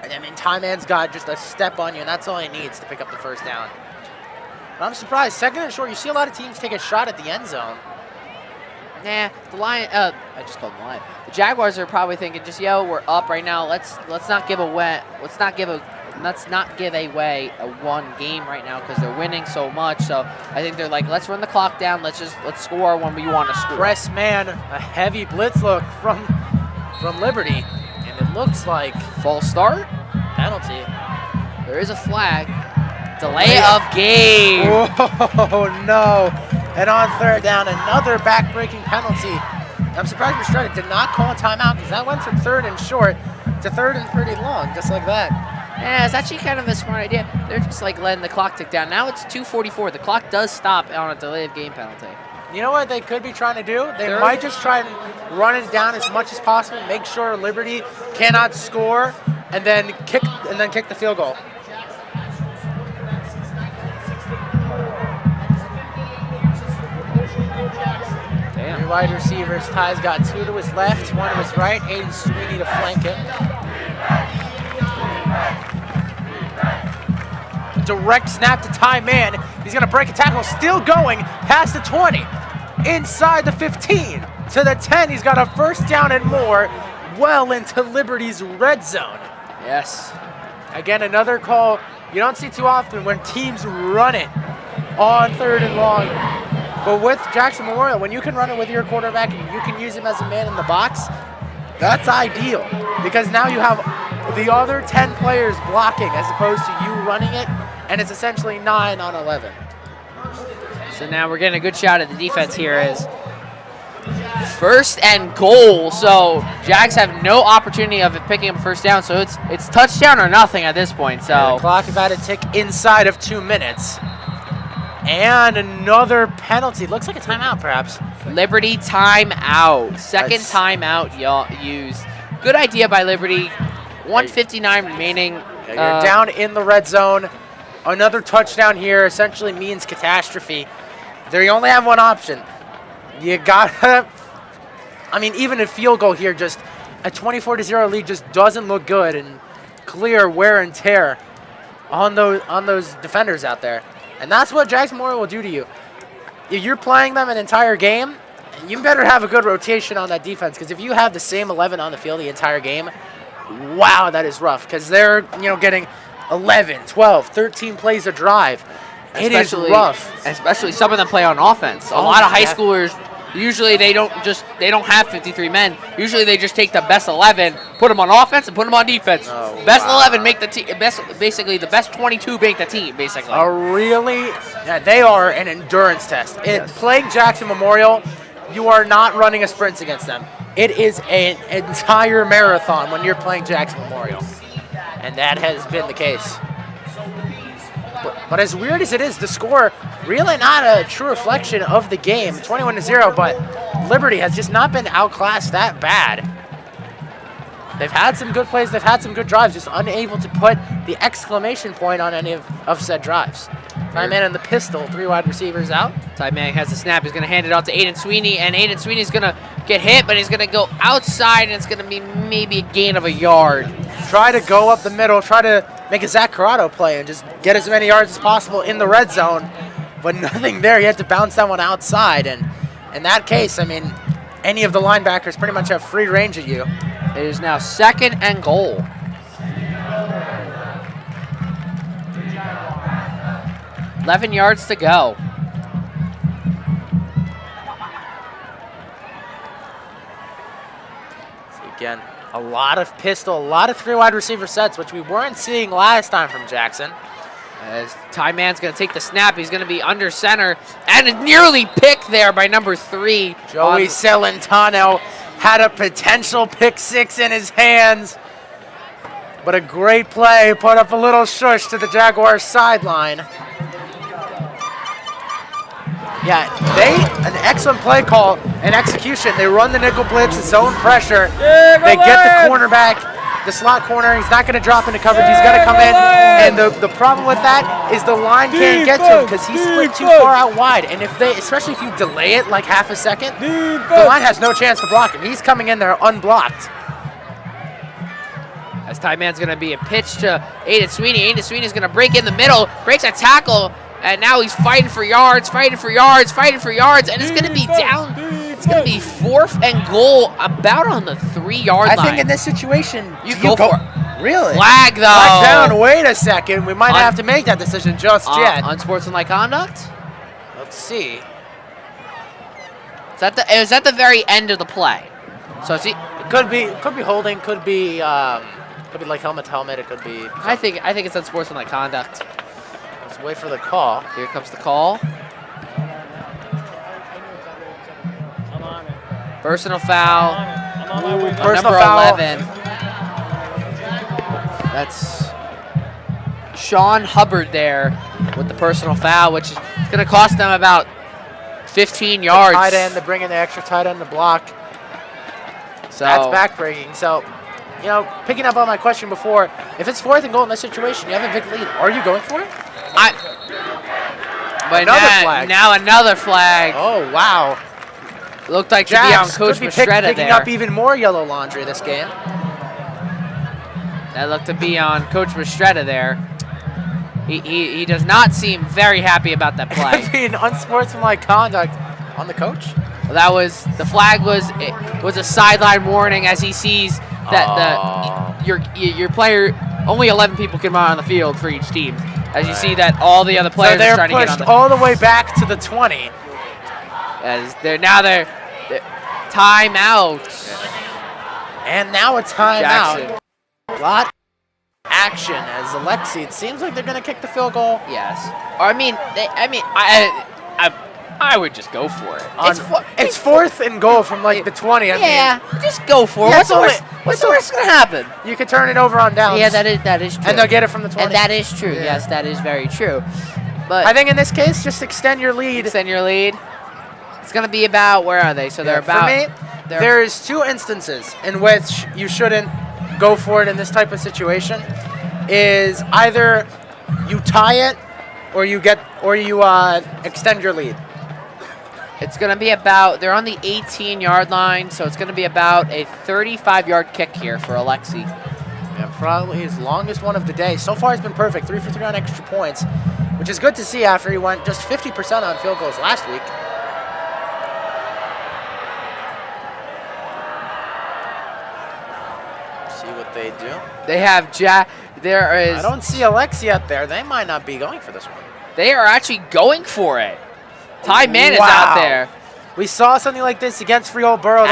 I mean, Time Man's got just a step on you, and that's all he needs to pick up the first down. But I'm surprised. 2nd and short, you see a lot of teams take a shot at the end zone. Nah, the Lion. I just called them the Lion. The Jaguars are probably thinking, just we're up right now. Let's not give away a 1 game right now because they're winning so much. So I think they're like, let's run the clock down. Let's score when we want to score. Press man, a heavy blitz look from Liberty. It looks like false start. Penalty. There is a flag. Delay of game. Oh, no. And on 3rd down, another back-breaking penalty. I'm surprised Mistretta did not call a timeout because that went from 3rd and short to 3rd and pretty long, just like that. Yeah, it's actually kind of a smart idea. They're just like letting the clock tick down. Now it's 2:44. The clock does stop on a delay of game penalty. You know what they could be trying to do? They might just try and run it down as much as possible, make sure Liberty cannot score, and then kick the field goal. Damn. 3 wide receivers. Ty's got 2 to his left, 1 to his right. Aiden Sweeney to flank it. Direct snap to Ty Man. He's going to break a tackle, still going past the 20. Inside the 15 to the 10. He's got a first down and more, well into Liberty's red zone. Yes. Again, another call you don't see too often when teams run it on 3rd and long. But with Jackson Memorial, when you can run it with your quarterback and you can use him as a man in the box, that's ideal because now you have the other 10 players blocking as opposed to you running it, and it's essentially 9 on 11. So now we're getting a good shot at the defense here as 1st and goal. So Jags have no opportunity of picking up a first down. So it's touchdown or nothing at this point. So and the clock about to tick inside of 2 minutes. And another penalty. Looks like a timeout, perhaps. Liberty timeout. 2nd timeout y'all used. Good idea by Liberty. 1:59 remaining. Yeah, you're down in the red zone. Another touchdown here essentially means catastrophe. They only have 1 option. You gotta, I mean, even a field goal here, just a 24-0 lead just doesn't look good, and clear wear and tear on those defenders out there. And that's what Jackson Memorial will do to you. If you're playing them an entire game, you better have a good rotation on that defense, because if you have the same 11 on the field the entire game, wow, that is rough, because they're getting 11, 12, 13 plays a drive. It is rough. Especially some of them play on offense. A lot of high schoolers Usually they don't have 53 men. Usually they just take the best 11, put them on offense, and put them on defense. Oh, best wow. 11 make the team. Basically the best 22 make the team. Basically. Yeah, they are an endurance test. Playing Jackson Memorial, you are not running a sprint against them. It is an entire marathon when you're playing Jackson Memorial, and that has been the case. But as weird as it is, the score really not a true reflection of the game, 21-0. But Liberty has just not been outclassed that bad. They've had some good plays, they've had some good drives, just unable to put the exclamation point on any of said drives. Ty Mann and the pistol, 3 wide receivers out. Ty Mann has the snap. He's going to hand it off to Aiden Sweeney, and Aiden Sweeney's going to get hit, but he's going to go outside, and it's going to be maybe a gain of a yard. Try to go up the middle, try to make a Zach Corrado play and just get as many yards as possible in the red zone, but nothing there. You have to bounce that one outside, and in that case, I mean, any of the linebackers pretty much have free range of you. It is now 2nd and goal. $11 yards to go. So again, a lot of pistol, a lot of 3 wide receiver sets, which we weren't seeing last time from Jackson. As Ty Mann's going to take the snap, he's going to be under center, and nearly picked there by number 3. Joey Celentano had a potential pick 6 in his hands, but a great play put up a little shush to the Jaguars sideline. Yeah, an excellent play call and execution. They run the nickel blitz, zone pressure. They get the cornerback, the slot corner. He's not going to drop into coverage. He's going to come in. And the problem with that is the line can't get to him because he's split too far out wide. And especially if you delay it like half a second, the line has no chance to block him. He's coming in there unblocked. As Ty Mann's going to be a pitch to Aiden Sweeney. Aiden Sweeney's going to break in the middle, breaks a tackle. And now he's fighting for yards, and it's going to be down. It's going to be 4th and goal, about on the 3-yard line. I think in this situation, you go for it. Really? Flag, though. Flag down. Wait a second. We might have to make that decision just yet. Unsportsmanlike conduct? Let's see. It was at the very end of the play. So see, it could be holding, could be like helmet to helmet. It could be. I think it's unsportsmanlike conduct. Let's wait for the call. Here comes the call. Personal foul. Personal number foul. 11. That's Sean Hubbard there with the personal foul, which is going to cost them about 15 yards. Tight end to bring in the extra tight end to block. So that's backbreaking. So, picking up on my question before, if it's 4th and goal in this situation, you have a big lead. Are you going for it? But flag. Now another flag. Oh, wow. Looked like to be on Coach Mastretta there. Picking up even more yellow laundry this game. That looked to be on Coach Mastretta there. He does not seem very happy about that play. Could be an unsportsmanlike conduct on the coach. Well, the flag was a sideline warning as he sees that your player, only 11 people can run on the field for each team. As you see that all the other players are trying to get on they're pushed all the way back to the 20. As they're timeout. And now a timeout. Jackson. A lot of action as Alexi. It seems like they're going to kick the field goal. Yes. I would just go for it. It's 4th and goal from like the 20. I mean, just go for it. Yeah, what's the worst going to happen? You can turn it over on downs. Yeah, that is true. And they'll get it from the 20. And that is true. Yeah. Yes, that is very true. But I think in this case, just extend your lead. Extend your lead. It's going to be about, where are they? So they're about. For me, there's 2 instances in which you shouldn't go for it in this type of situation. Is either you tie it or you extend your lead. It's going to be about, they're on the 18-yard line, so it's going to be about a 35-yard kick here for Alexi. Yeah, probably his longest one of the day. So far, he's been perfect. 3 for 3 on extra points, which is good to see after he went just 50% on field goals last week. See what they do. They have I don't see Alexi out there. They might not be going for this one. They are actually going for it. Ty Mann is out there. We saw something like this against Freehold-Borough.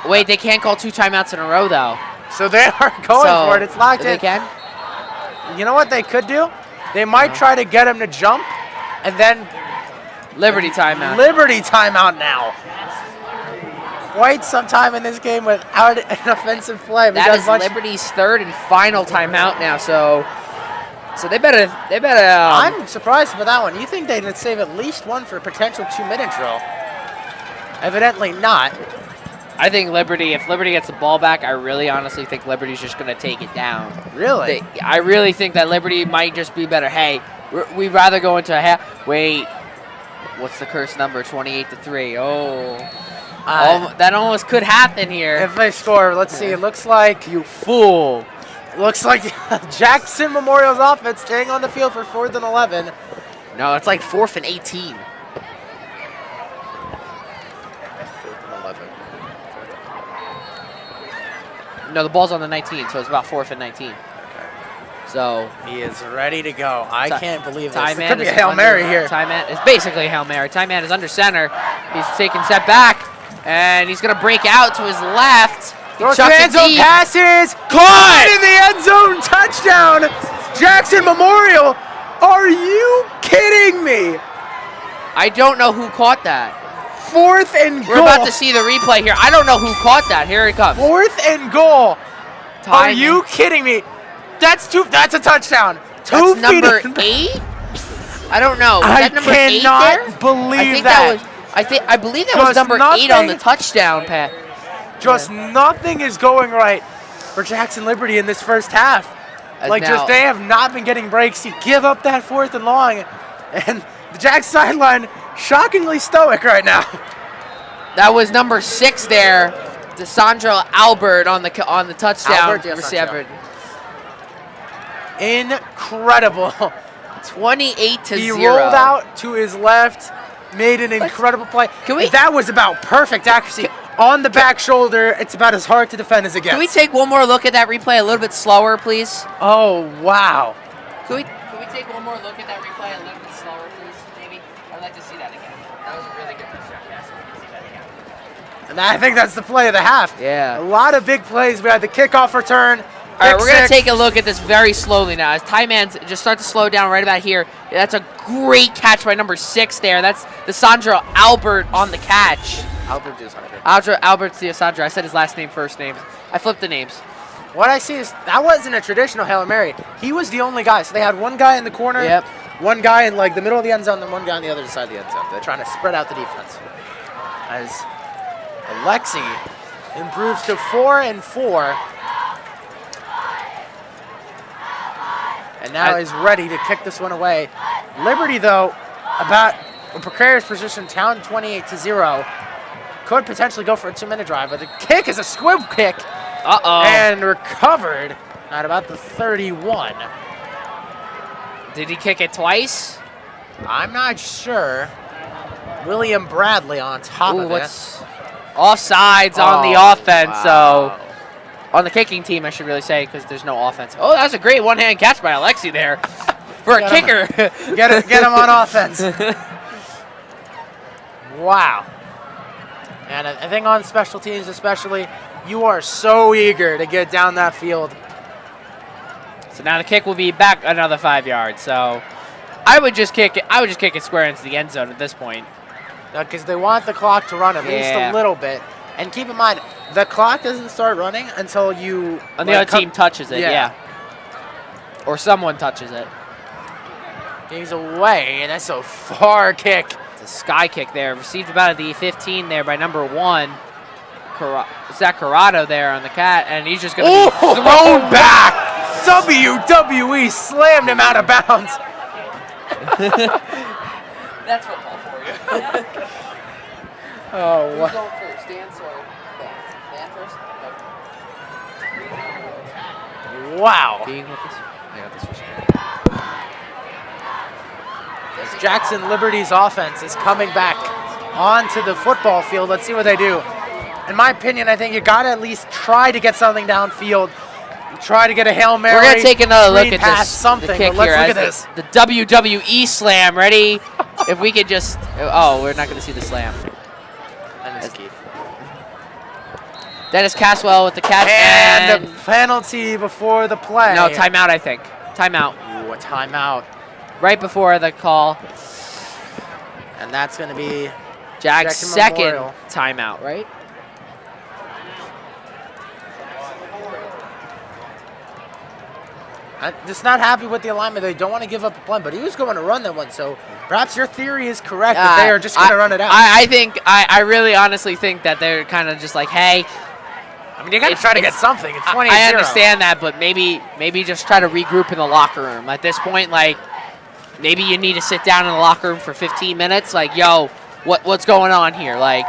Wait, they can't call 2 timeouts in a row, though. So they are going for it. It's locked in. They can? You know what they could do? They might try to get him to jump, and then Liberty timeout. Liberty timeout now. Quite some time in this game without an offensive play. That is Liberty's 3rd and final timeout now, so they better. I'm surprised about that one. You think they'd save at least one for a potential 2-minute drill? Evidently not. I think Liberty, if Liberty gets the ball back, I really honestly think Liberty's just going to take it down. Really? I really think that Liberty might just be better. Hey, we'd rather go into a half. Wait, what's the curse number? 28-3. Oh. That almost could happen here. If they score, let's see. It looks like you fool. Looks like Jackson Memorial's offense staying on the field for 4th and 11. No, it's like 4th and 18. 4th and 11. No, the ball's on the 19, so it's about 4th and 19. Okay. So he is ready to go. I can't believe this. It could be a Hail Mary here. Ty-Man is basically a Hail Mary. Ty-Man is under center. He's taking a step back. And he's going to break out to his left. Throws the end zone passes. Caught in the end zone. Touchdown. Jackson Memorial. Are you kidding me? I don't know who caught that. 4th and goal. We're about to see the replay here. I don't know who caught that. Here it comes. 4th and goal. Are you kidding me? That's a touchdown. That's number 8? I don't know. Was that number 8 there? I cannot believe that. I believe that was number 8 on the touchdown pass. Just nothing is going right for Jackson Liberty in this first half. They have not been getting breaks. You give up that 4th and long, and the Jags sideline shockingly stoic right now. That was number 6 there, DeSandro Albert on the touchdown receiver. Incredible. 28-0. He rolled out to his left. Made an incredible play. That was about perfect accuracy. On the back shoulder, it's about as hard to defend as it gets. Can we take one more look at that replay a little bit slower, please? Oh, wow. Can we take one more look at that replay a little bit slower, please, maybe? I'd like to see that again. That was a really good touchdown pass. I'd like to see that again. And I think that's the play of the half. Yeah. A lot of big plays. We had the kickoff return. All right, we're going to take a look at this very slowly now. As Ty-Man just starts to slow down right about here. That's a great catch by number 6 there. That's DeSandro Albert on the catch. Albert DeSandro. I said his last name, first name. I flipped the names. What I see is that wasn't a traditional Hail Mary. He was the only guy. So they had one guy in the corner, one guy in the middle of the end zone, and one guy on the other side of the end zone. They're trying to spread out the defense. As Alexi improves to 4 and 4. And now is ready to kick this one away. Liberty, though, about a precarious position, down 28-0. Could potentially go for a 2-minute drive, but the kick is a squib kick. And recovered at about the 31. Did he kick it twice? I'm not sure. William Bradley on top of it. Offsides on the offense, so on the kicking team, I should really say, because there's no offense. Oh, that was a great one-hand catch by Alexi there for a kicker. Get him on offense. Wow. And I think on special teams especially, you are so eager to get down that field. So now the kick will be back another 5 yards. So I would just kick it. I would just kick it square into the end zone at this point. Because they want the clock to run at least a little bit. And keep in mind, the clock doesn't start running until you... And the other team touches it, or someone touches it. He's away, and that's a far kick. It's a sky kick there. Received about at the 15 there by number 1. Zach Corrado there on the cat, and he's just going to be thrown back. WWE slammed him out of bounds. That's football for you. Oh, wow. Who's going first, Dance or Dan? Dan first? Okay. Wow. Being with this? I got this first. As Jackson Liberty's offense is coming back onto the football field. Let's see what they do. In my opinion, I think you got to at least try to get something downfield. Try to get a Hail Mary. We're going to take another look at this. Something. The kick let's here. look at this. The WWE slam. Ready? If we could just... Oh, we're not going to see the slam. Thanks, Keith. Dennis Caswell with the catch. And the penalty before the play. No, timeout, I think. Timeout. Ooh, a timeout. Right before the call. And that's going to be Jack's Jackson second Memorial. timeout, right? I'm just not happy with the alignment. They don't want to give up a play, but he was going to run that one. So perhaps your theory is correct that they are just going to run it out. I really honestly think that they're kind of just like, hey. I mean, you got to try to get something. It's 28-0. I understand that, but maybe just try to regroup in the locker room. At this point, like, maybe you need to sit down in the locker room for 15 minutes. Like, yo, what's going on here? Like,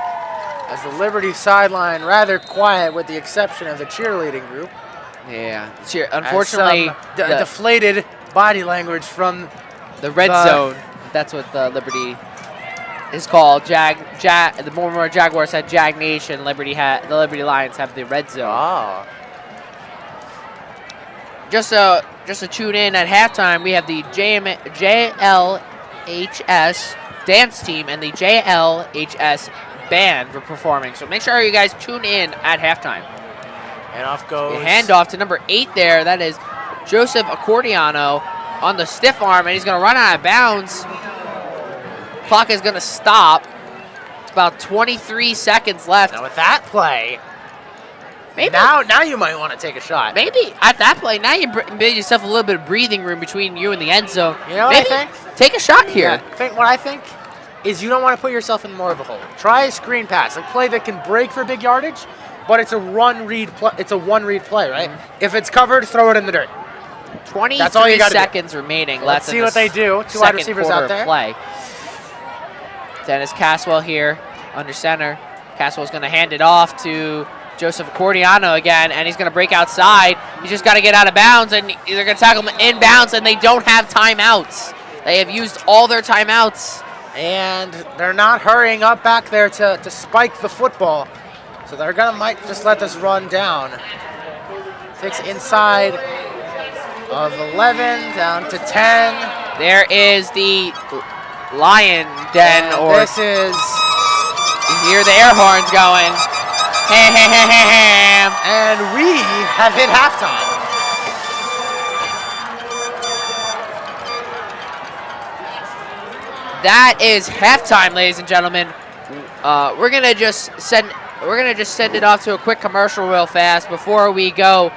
as the Liberty sideline rather quiet with the exception of the cheerleading group. Yeah. Unfortunately, the deflated body language from the red zone. That's what the Liberty is called. The Mormon Jaguars had Jag Nation. The Liberty Lions have the red zone. Oh. Just to tune in at halftime, we have the JLHS dance team and the JLHS band were performing. So make sure you guys tune in at halftime. And off goes. The handoff to number 8 there. That is Joseph Accordiano on the stiff arm, and he's going to run out of bounds. Clock is going to stop. It's about 23 seconds left. Now with that play, maybe now you might want to take a shot. Maybe at that play, now you made yourself a little bit of breathing room between you and the end zone. You know what maybe I think? Take a shot here. Yeah, what I think is you don't want to put yourself in more of a hole. Try a screen pass, a play that can break for big yardage, but it's a one-read play, right? Mm-hmm. If it's covered, throw it in the dirt. 23 seconds remaining left. Let's see what they do. Two wide receivers out there. Play. Dennis Caswell here under center. Caswell's going to hand it off to Joseph Accordiano again, and he's going to break outside. He's just got to get out of bounds, and they're going to tackle him inbounds, and they don't have timeouts. They have used all their timeouts. And they're not hurrying up back there to spike the football. So they're might just let this run down. Takes inside of 11 down to 10. There is the Lion Den, this is. You hear the air horns going. Ham, ham, ham, ham, ham. And we have hit halftime. That is halftime, ladies and gentlemen. We're gonna just send it off to a quick commercial real fast before we go.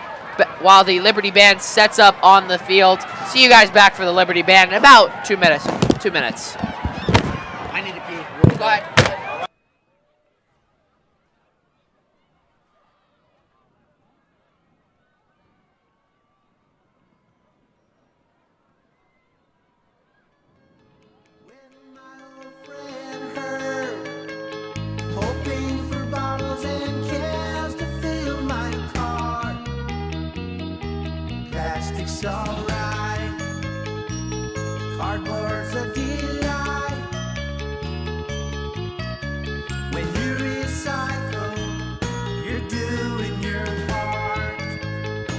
While the Liberty Band sets up on the field. See you guys back for the Liberty Band in about 2 minutes. 2 minutes. I need to pee. Go ahead. Plastic's alright, cardboard's a delight. When you recycle, you're doing your part.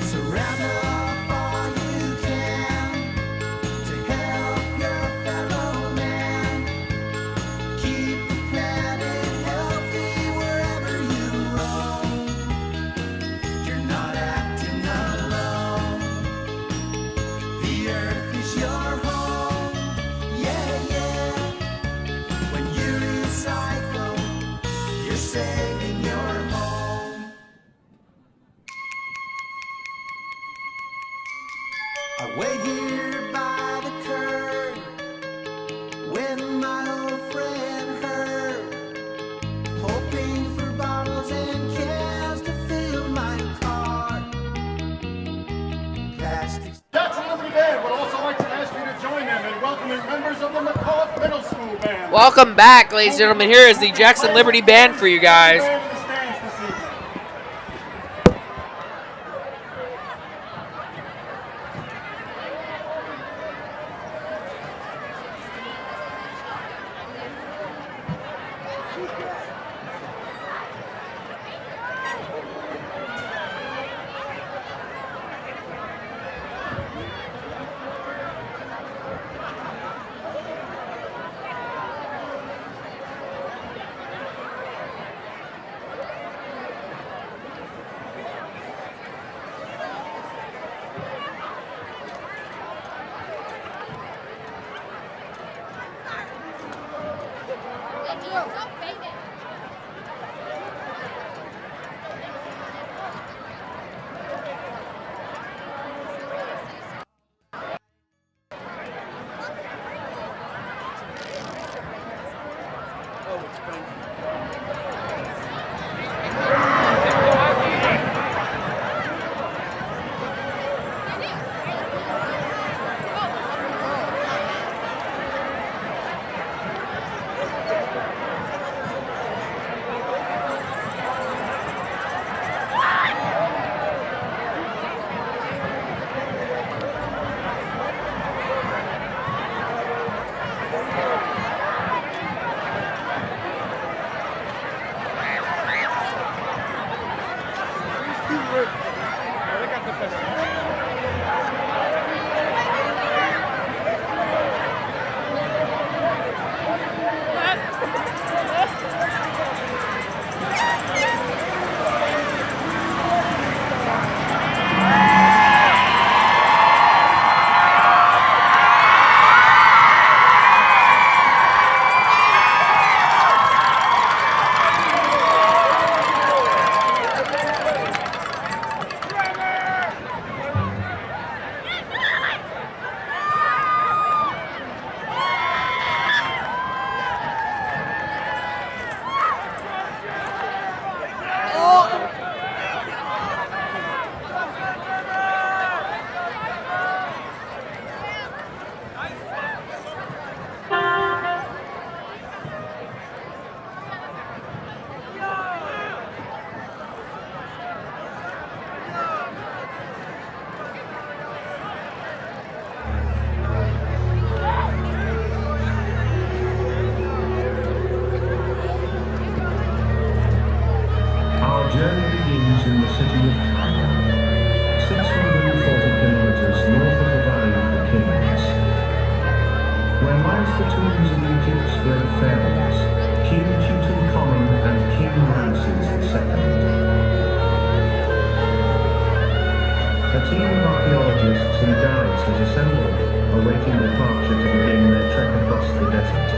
So round up all you can to help your fellow man. Keep the planet healthy wherever you roam. You're not acting alone. The earth is your home, yeah, yeah. When you recycle, you're saving your home. I wait here by the curb when my old friend heard, hoping for bottles and cans to fill my car. Plastics. Jackson Liberty Band would also like to ask you to join them in welcoming members of the Kickoff Middle School Band. Welcome back, ladies and gentlemen. Here is the Jackson Liberty Band for you guys. Band in the stands this evening. Our journey begins in the city of Cairo, 640 kilometers north of the Valley of the Kings, where lies the tombs of Egypt's great pharaohs, King Tutankhamun and King Ramses II. A team of archaeologists and guides has assembled, awaiting departure to begin their trek across the desert.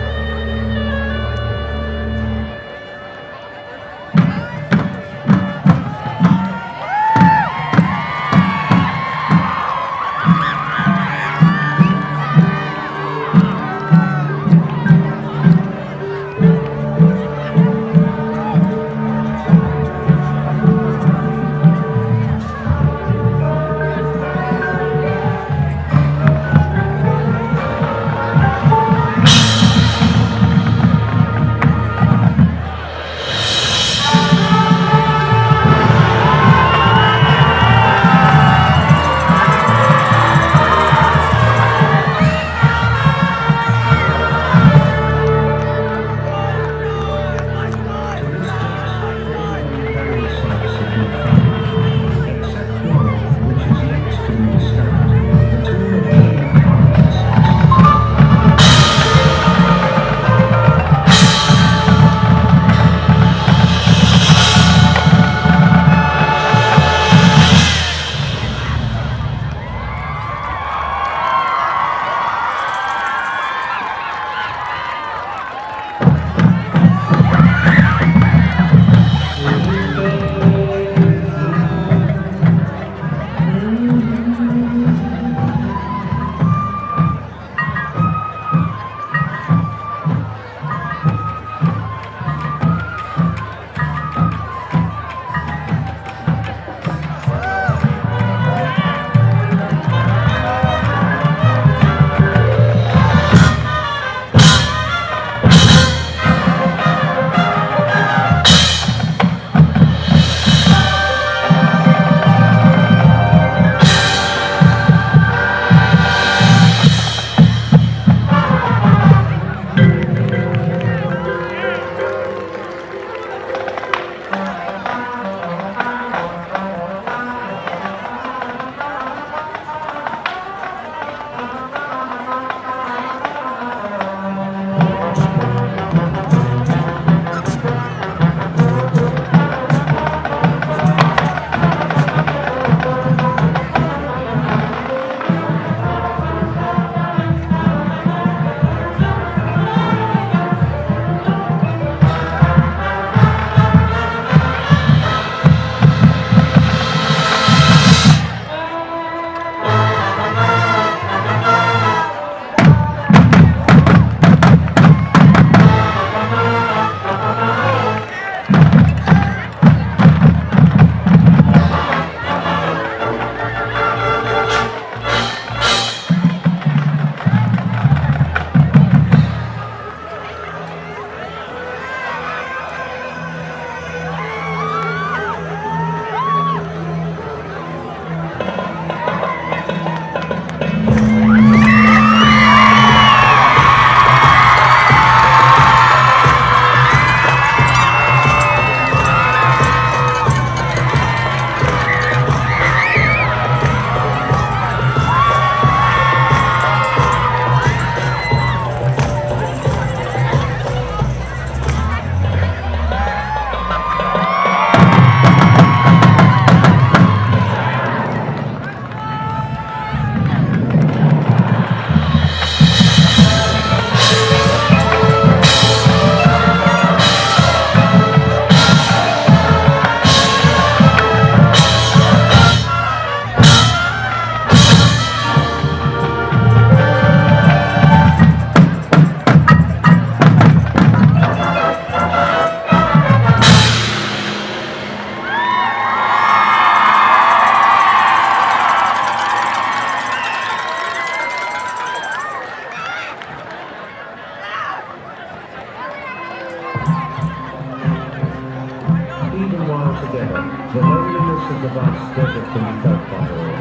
vast desert can be felt by all.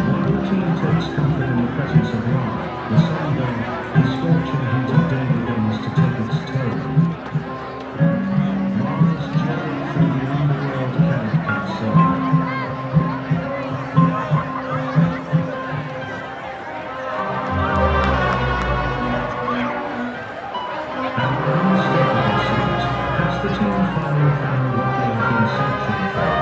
While the team takes comfort in the presence of love, the Sunday, the scorching heat of day begins to take its toll. Mars' journey through the underworld cannot console. Has the team finally found what they have been searching for?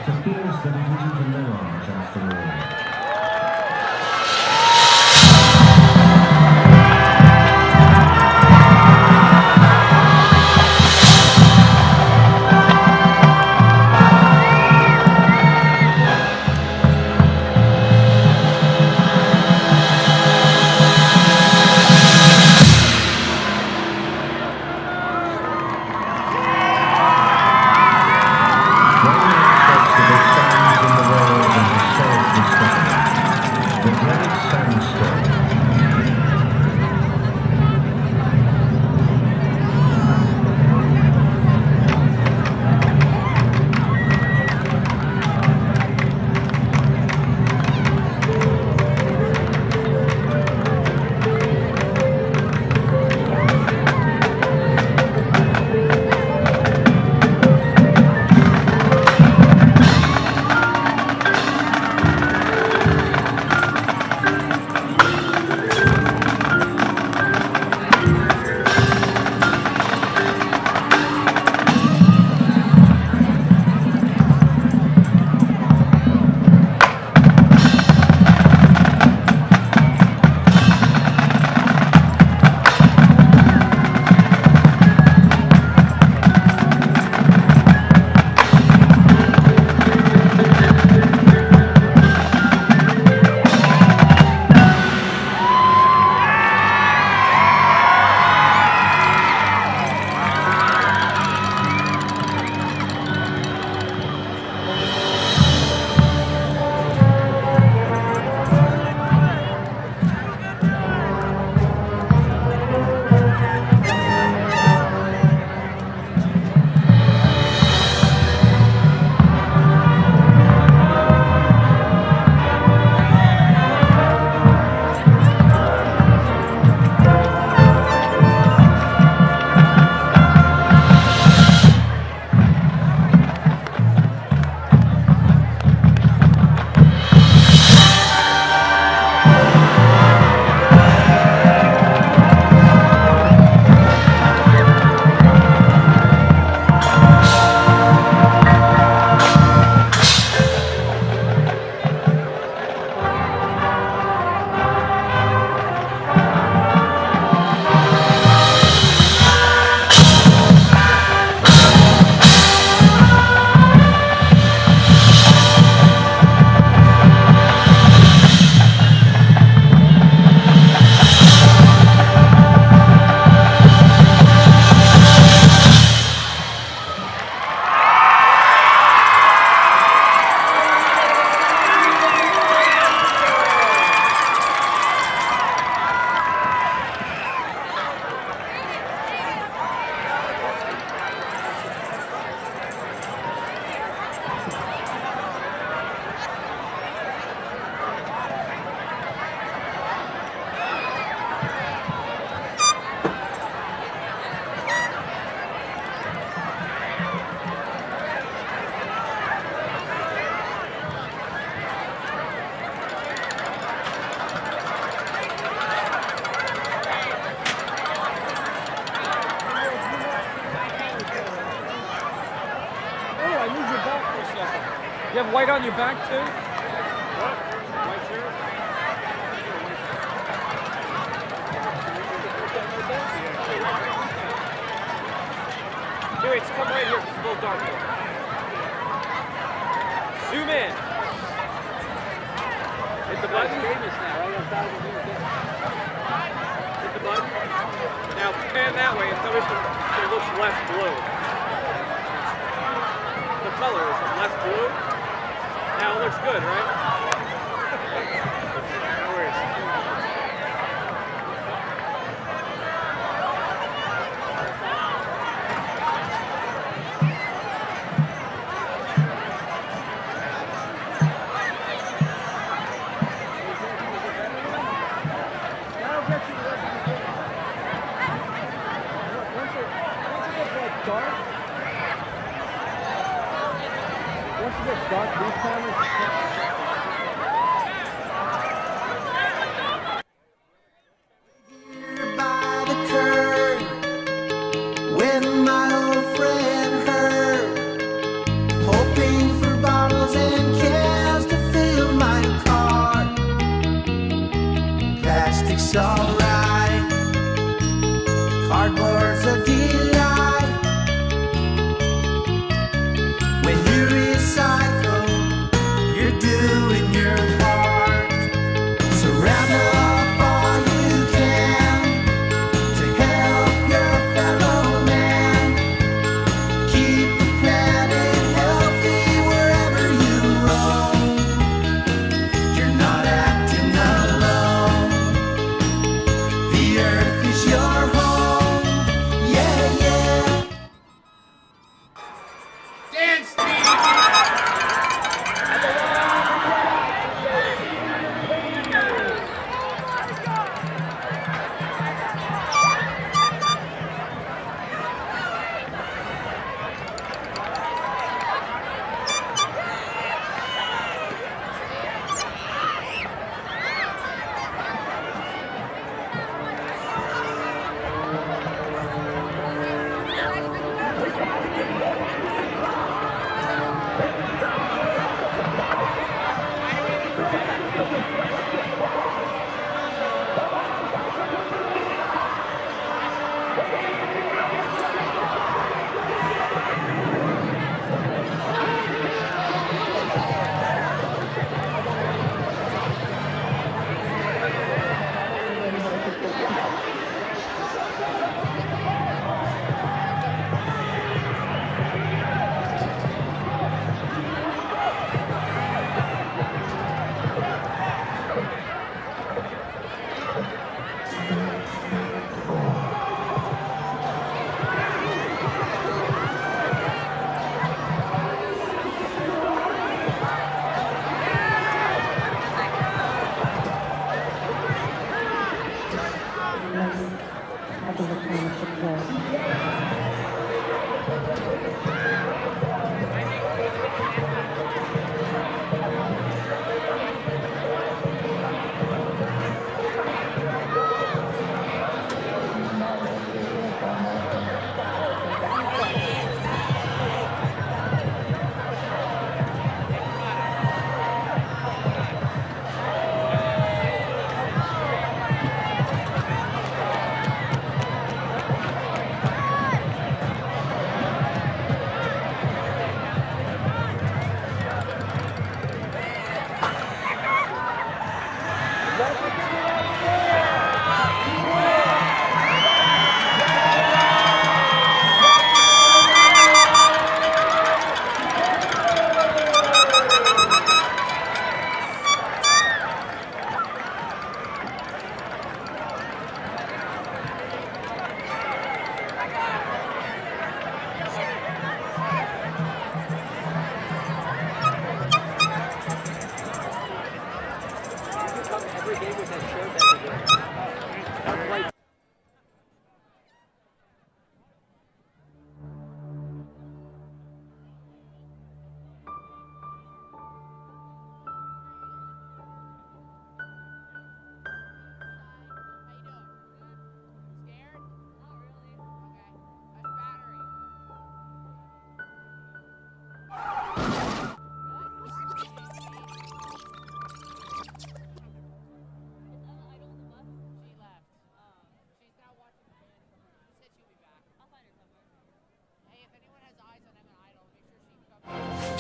It appears that it isn't a mirage after all. One aspect of it stands in the world as a solid discovery. The dreaded sandstorm. You have white on your back too? What? White shirt? Here, it's come right here. It's a little dark here. Zoom in. the button. Hit the button. Now pan that way and tell me if it looks less blue. The color is less blue. Now it looks good, right? No worries. Once it gets dark, these cameras. By the curb, when my old friend heard, hoping for bottles and cans to fill my car. Plastic's alright, cardboard's a delight. When you recycle, you're doing your part. Surround up all you can to help your fellow man. Keep the planet healthy wherever you roam. You're not acting alone. The earth is your home. Yeah, yeah. Dance, Steve!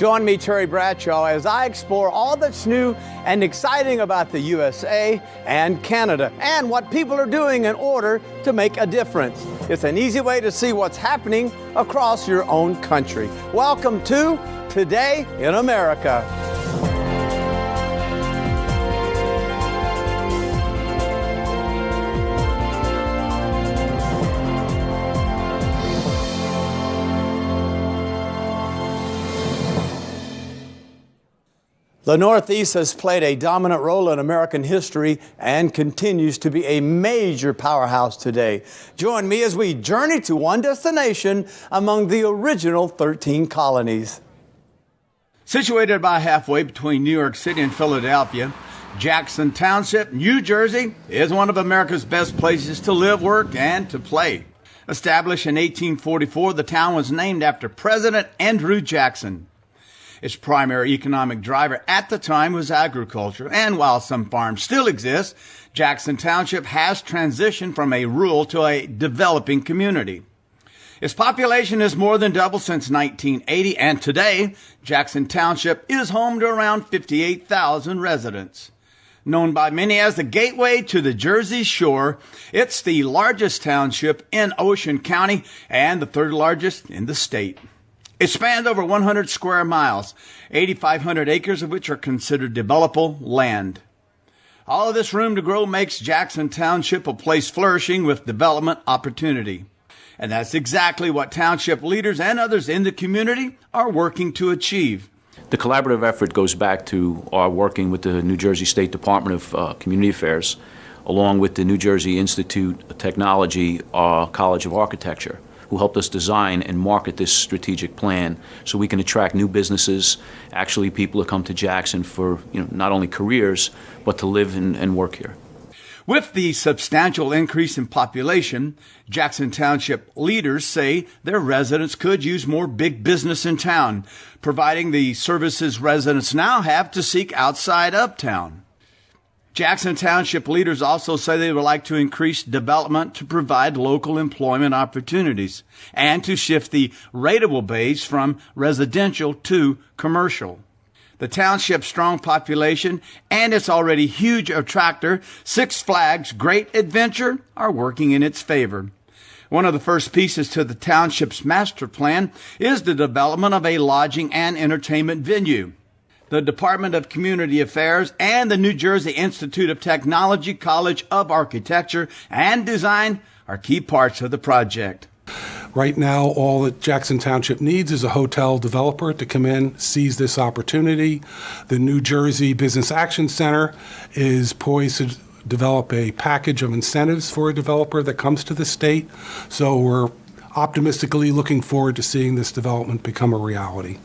Join me, Terry Bradshaw, as I explore all that's new and exciting about the USA and Canada and what people are doing in order to make a difference. It's an easy way to see what's happening across your own country. Welcome to Today in America. The Northeast has played a dominant role in American history and continues to be a major powerhouse today. Join me as we journey to one destination among the original 13 colonies. Situated about halfway between New York City and Philadelphia, Jackson Township, New Jersey, is one of America's best places to live, work, and to play. Established in 1844, the town was named after President Andrew Jackson. Its primary economic driver at the time was agriculture, and while some farms still exist, Jackson Township has transitioned from a rural to a developing community. Its population has more than doubled since 1980, and today, Jackson Township is home to around 58,000 residents. Known by many as the gateway to the Jersey Shore, it's the largest township in Ocean County and the third largest in the state. It spans over 100 square miles, 8,500 acres of which are considered developable land. All of this room to grow makes Jackson Township a place flourishing with development opportunity. And that's exactly what township leaders and others in the community are working to achieve. The collaborative effort goes back to our working with the New Jersey State Department of Community Affairs, along with the New Jersey Institute of Technology College of Architecture, who helped us design and market this strategic plan so we can attract new businesses, actually people who come to Jackson for not only careers, but to live and work here. With the substantial increase in population, Jackson Township leaders say their residents could use more big business in town, providing the services residents now have to seek outside of town. Jackson Township leaders also say they would like to increase development to provide local employment opportunities and to shift the rateable base from residential to commercial. The township's strong population and its already huge attractor, Six Flags Great Adventure, are working in its favor. One of the first pieces to the township's master plan is the development of a lodging and entertainment venue. The Department of Community Affairs and the New Jersey Institute of Technology College of Architecture and Design are key parts of the project. Right now, all that Jackson Township needs is a hotel developer to come in, seize this opportunity. The New Jersey Business Action Center is poised to develop a package of incentives for a developer that comes to the state. So we're optimistically looking forward to seeing this development become a reality.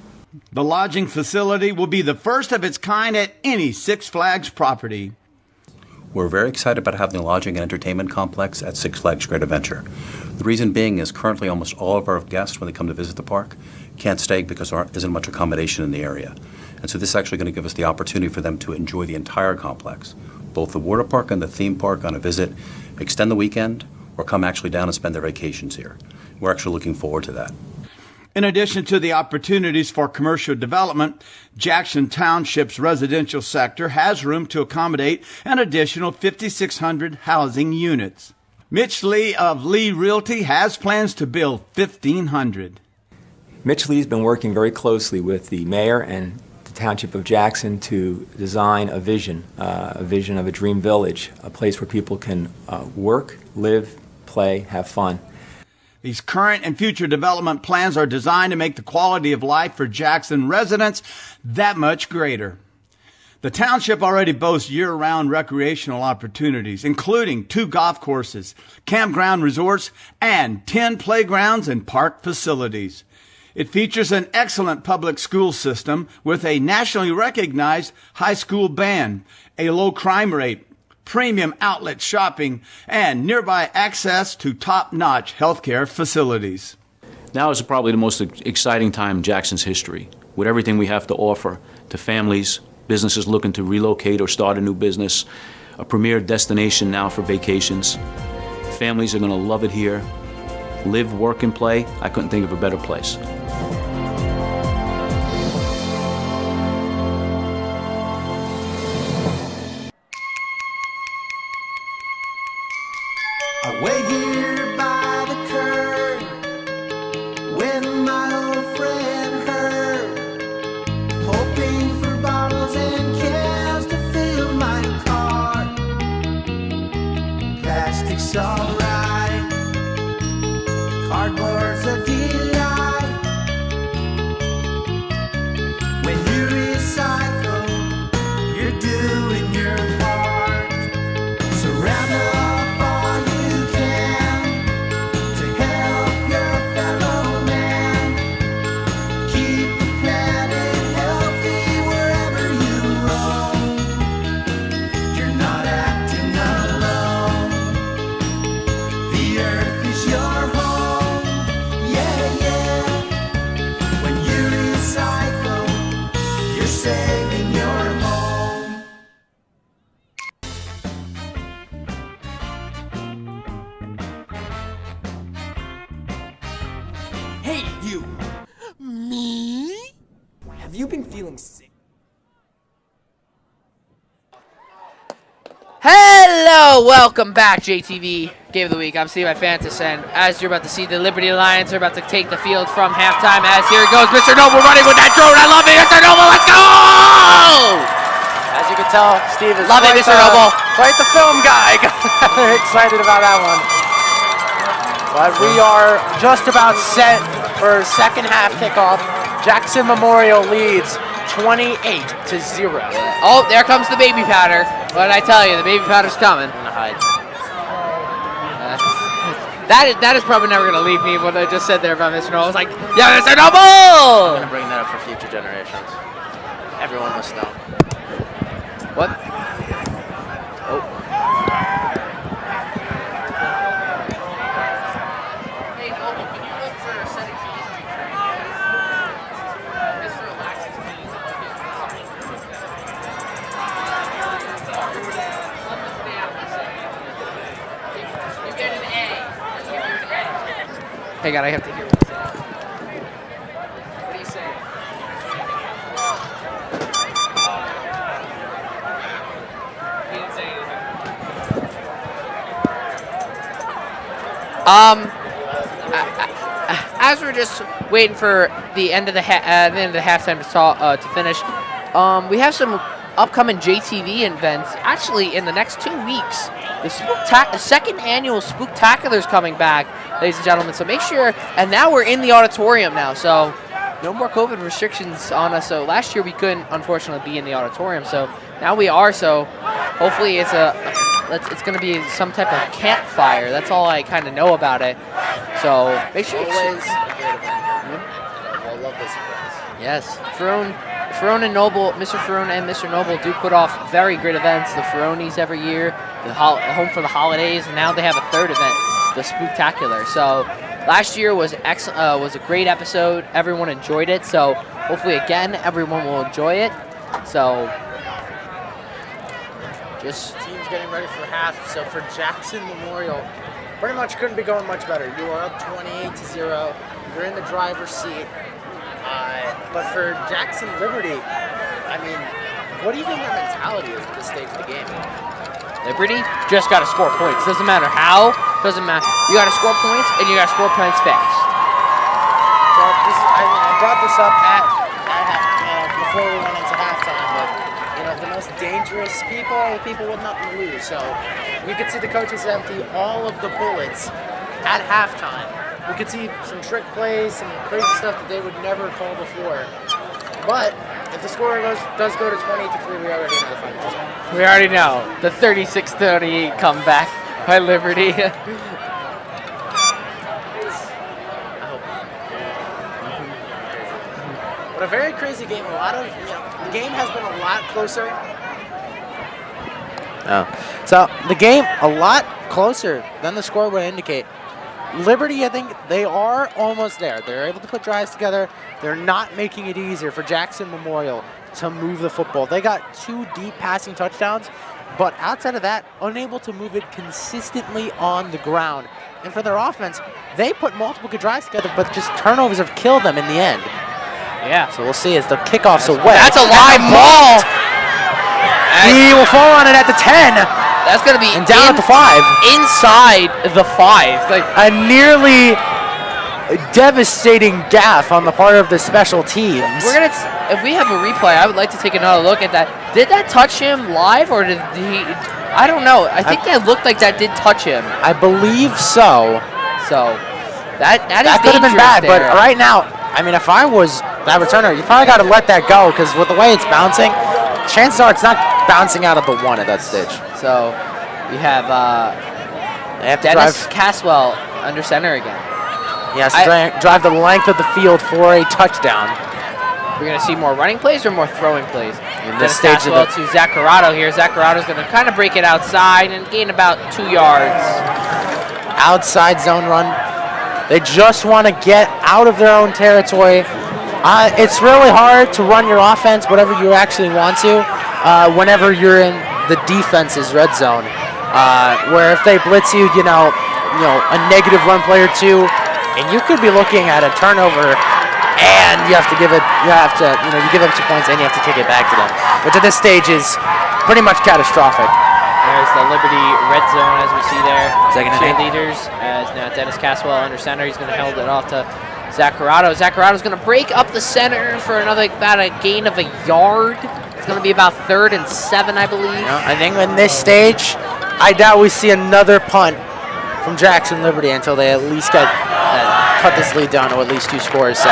The lodging facility will be the first of its kind at any Six Flags property. We're very excited about having a lodging and entertainment complex at Six Flags Great Adventure. The reason being is currently almost all of our guests, when they come to visit the park, can't stay because there isn't much accommodation in the area. And so this is actually going to give us the opportunity for them to enjoy the entire complex, both the water park and the theme park on a visit, extend the weekend, or come actually down and spend their vacations here. We're actually looking forward to that. In addition to the opportunities for commercial development, Jackson Township's residential sector has room to accommodate an additional 5,600 housing units. Mitch Lee of Lee Realty has plans to build 1,500. Mitch Lee's been working very closely with the mayor and the Township of Jackson to design a vision of a dream village, a place where people can work, live, play, have fun. These current and future development plans are designed to make the quality of life for Jackson residents that much greater. The township already boasts year-round recreational opportunities, including 2 golf courses, campground resorts, and 10 playgrounds and park facilities. It features an excellent public school system with a nationally recognized high school band, a low crime rate, premium outlet shopping, and nearby access to top-notch healthcare facilities. Now is probably the most exciting time in Jackson's history, with everything we have to offer to families, businesses looking to relocate or start a new business, a premier destination now for vacations. Families are going to love it here. Live, work, and play. I couldn't think of a better place. it's alright. Cardboard's a delight. When you recycle, you're doing your part. So round up all you can to help your fellow man. Keep the planet healthy wherever you roam. You're not acting alone. The earth is your home. Yeah, yeah. When you recycle, you're saving your home. Hey, you! Me? Have you been feeling sick? Hello, welcome back, JTV Game of the Week. I'm Steve Fantis, and as you're about to see, the Liberty Lions are about to take the field from halftime. As here it goes, Mr. Noble running with that drone. I love it, Mr. Noble. Let's go! As you can tell, Steve is Love it, Mr. Noble. quite the film guy. Very excited about that one. But we are just about set for second half kickoff. Jackson Memorial leads 28-0. Oh, there comes the baby powder. What did I tell you? The baby powder's coming. That is probably never going to leave me, what I just said there about Mr. Noble. I was like, yeah, Mr. Noble! I'm going to bring that up for future generations. Everyone must know. What? Oh. Hey, Noble, can you look for a set of keys? Mr. Alexis keys. You get an A. Hey, God, I have to hear what you say. What do you say? He didn't say anything. As we're just waiting for the end of the halftime to finish, we have some upcoming JTV events. Actually, in the next 2 weeks, the second annual Spooktacular is coming back, ladies and gentlemen. So make sure. And now we're in the auditorium now, so no more COVID restrictions on us. So last year we couldn't, unfortunately, be in the auditorium. So now we are. So hopefully it's going to be some type of campfire. That's all I kind of know about it. So make sure you Always a great event. I love this event. Yes, Ferrone and Noble, Mr. Ferrone and Mr. Noble do put off very great events. The Ferrones every year, the home for the holidays, and now they have a third event, the Spooktacular. So last year was was a great episode. Everyone enjoyed it. So hopefully again, everyone will enjoy it. So just team's getting ready for half. So for Jackson Memorial, pretty much couldn't be going much better. You are up 28-0. You're in the driver's seat. But for Jackson Liberty, I mean, what do you think their mentality is at this stage of the game? Liberty just got to score points. Doesn't matter how. Doesn't matter. You got to score points, and you got to score points fast. So I brought this up before we went into halftime, but the most dangerous people are the people with nothing to lose. So we could see the coaches empty all of the bullets at halftime. We could see some trick plays, some crazy stuff that they would never call before. But if the score does go to 20-3, we already know the final result. We already know the 36-38 comeback by Liberty. But a very crazy game. The game has been a lot closer. So the game a lot closer than the score would indicate. Liberty, I think they are almost there. They're able to put drives together. They're not making it easier for Jackson Memorial to move the football. They got 2 deep passing touchdowns, but outside of that, unable to move it consistently on the ground. And for their offense, they put multiple good drives together, but just turnovers have killed them in the end. Yeah. So we'll see as the kickoff's away. That's a live ball. He will fall on it at the 10. That's going to be down at the 5. Inside the 5. Like a nearly devastating gaffe on the part of the special teams. If we have a replay, I would like to take another look at that. Did that touch him live, or did he? I don't know. I think that looked like that did touch him. I believe so. So that could have been bad, but right now, I mean, if I was that returner, you probably got to let that go because with the way it's bouncing, chances are it's not bouncing out of the one at that stage. So we have they have to Dennis Caswell under center again. He has to drive the length of the field for a touchdown. We're going to see more running plays or more throwing plays? In this Dennis stage Caswell to Zach Corrado here. Zach Corrado's going to kind of break it outside and gain about 2 yards. Outside zone run. They just want to get out of their own territory. It's really hard to run your offense, whatever you actually want to, whenever you're in the defense's red zone. Where if they blitz you, you know, a negative run play or two, and you could be looking at a turnover, and you have to give it. You give up 2 points, and you have to kick it back to them, which at this stage is pretty much catastrophic. There's the Liberty red zone as we see there. Second and 8. Cheerleaders as now Dennis Caswell under center. He's going to hold it off to Zach Corrado. Zach Corrado's going to break up the center for about a gain of a yard. It's going to be about 3rd and 7, I believe. Yeah, I think in this stage, I doubt we see another punt from Jackson Liberty until they at least cut this lead down to at least 2 scores. So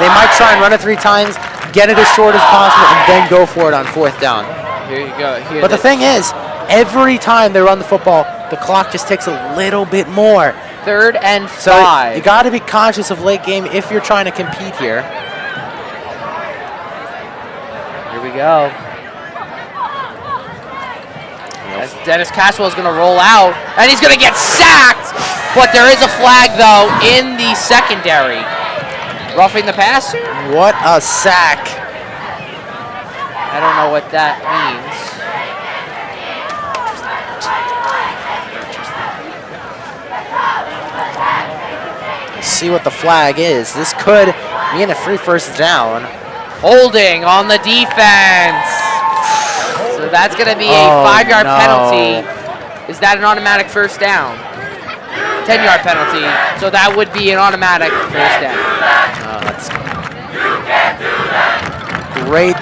they might try and run it 3 times, get it as short as possible, and then go for it on 4th down. Here you go. But the thing is, every time they run the football, the clock just takes a little bit more. 3rd and 5. So you got to be conscious of late game if you're trying to compete here. Here we go. As Dennis Caswell is going to roll out, and he's going to get sacked. But there is a flag, though, in the secondary. Roughing the passer? What a sack. I don't know what that means. Let's see what the flag is. This could mean a free 1st down. Holding on the defense. So that's going to be a 5-yard penalty. Is that an automatic 1st down? 10-yard penalty. So that would be an automatic 1st down. That's great.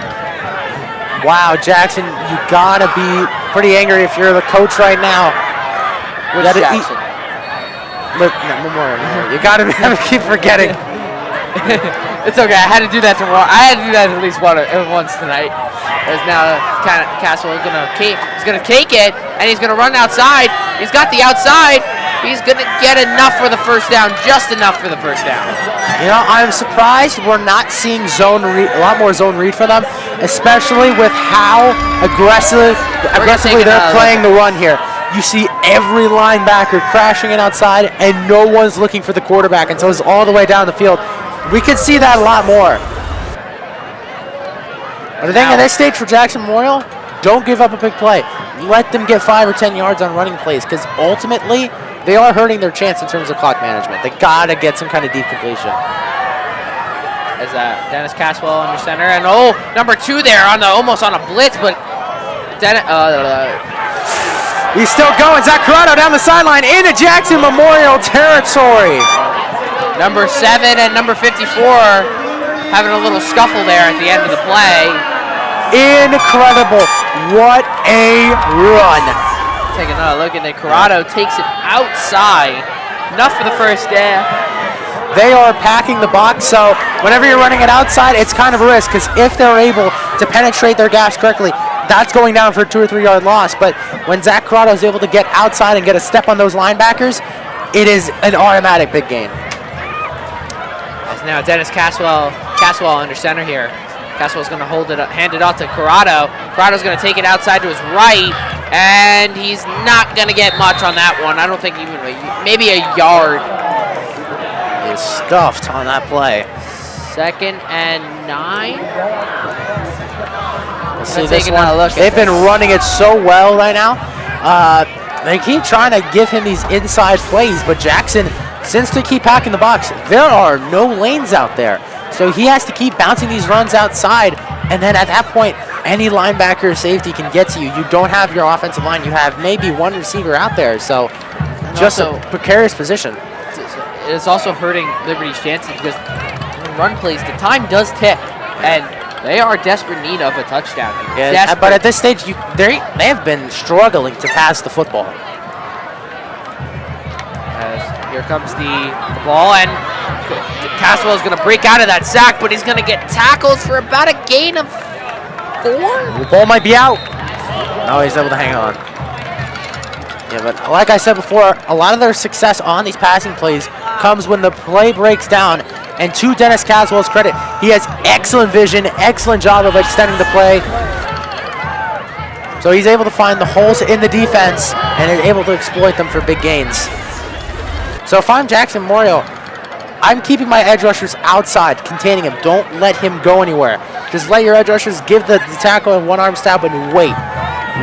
Wow, Jackson, you gotta be pretty angry if you're the coach right now. Which Jackson? Memorial. You gotta keep forgetting. It's okay. I had to do that tomorrow. I had to do that at least once tonight. As now Caswell is gonna cake it, and he's gonna run outside. He's got the outside. He's gonna get enough for the 1st down, just enough for the 1st down. You know, I'm surprised we're not seeing a lot more zone read for them, especially with how aggressively they're playing the run here. You see every linebacker crashing it outside, and no one's looking for the quarterback until it's all the way down the field. We could see that a lot more. But I think at this stage for Jackson Memorial, don't give up a big play. Let them get 5 or 10 yards on running plays, because ultimately they are hurting their chance in terms of clock management. They gotta get some kind of deep completion. As Dennis Caswell under center, and number 2 there almost on a blitz, but he's still going. Zach Corrado down the sideline into Jackson Memorial territory. Number 7 and number 54 having a little scuffle there at the end of the play. Incredible. What a run. Take another look at it. Corrado takes it outside. Enough for the 1st down. They are packing the box, so whenever you're running it outside, it's kind of a risk, because if they're able to penetrate their gaps correctly, that's going down for a 2 or 3 yard loss. But when Zach Corrado is able to get outside and get a step on those linebackers, it is an automatic big gain. As now Dennis Caswell under center here. Caswell's going to hand it off to Corrado. Corrado's going to take it outside to his right, and he's not going to get much on that one. I don't think even maybe a yard. He's stuffed on that play. 2nd and 9. We'll see this one. They've been running it so well right now. They keep trying to give him these inside plays, but Jackson, since they keep packing the box, there are no lanes out there. So he has to keep bouncing these runs outside, and then at that point, any linebacker or safety can get to you. You don't have your offensive line. You have maybe 1 receiver out there, so just a precarious position. It's also hurting Liberty's chances because in run plays, the time does tick, and They are desperate need of a touchdown here. Yeah, but at this stage, they have been struggling to pass the football. As here comes the ball, and Caswell is going to break out of that sack, but he's going to get tackled for about a gain of 4. The ball might be out. No, he's able to hang on. Yeah, but like I said before, a lot of their success on these passing plays comes when the play breaks down. And to Dennis Caswell's credit, he has excellent vision, excellent job of extending the play. So he's able to find the holes in the defense and is able to exploit them for big gains. So if I'm Jackson Memorial, I'm keeping my edge rushers outside, containing him. Don't let him go anywhere. Just let your edge rushers give the tackle a one-arm stab and wait.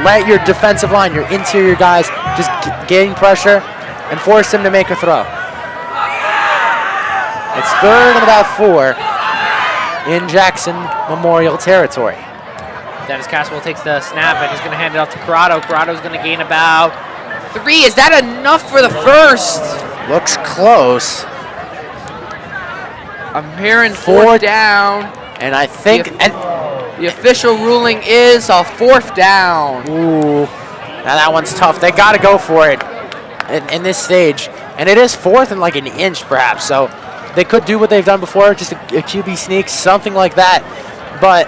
Let your defensive line, your interior guys, just gain pressure and force him to make a throw. It's 3rd and about 4 in Jackson Memorial territory. Dennis Caswell takes the snap and he's going to hand it off to Corrado. Corrado's going to gain about 3. Is that enough for the first? Looks close. I'm hearing 4th down. And I think the official ruling is a 4th down. Ooh, now that one's tough. They got to go for it in this stage. And it is 4th and like an inch perhaps. So they could do what they've done before, just a QB sneak, something like that. But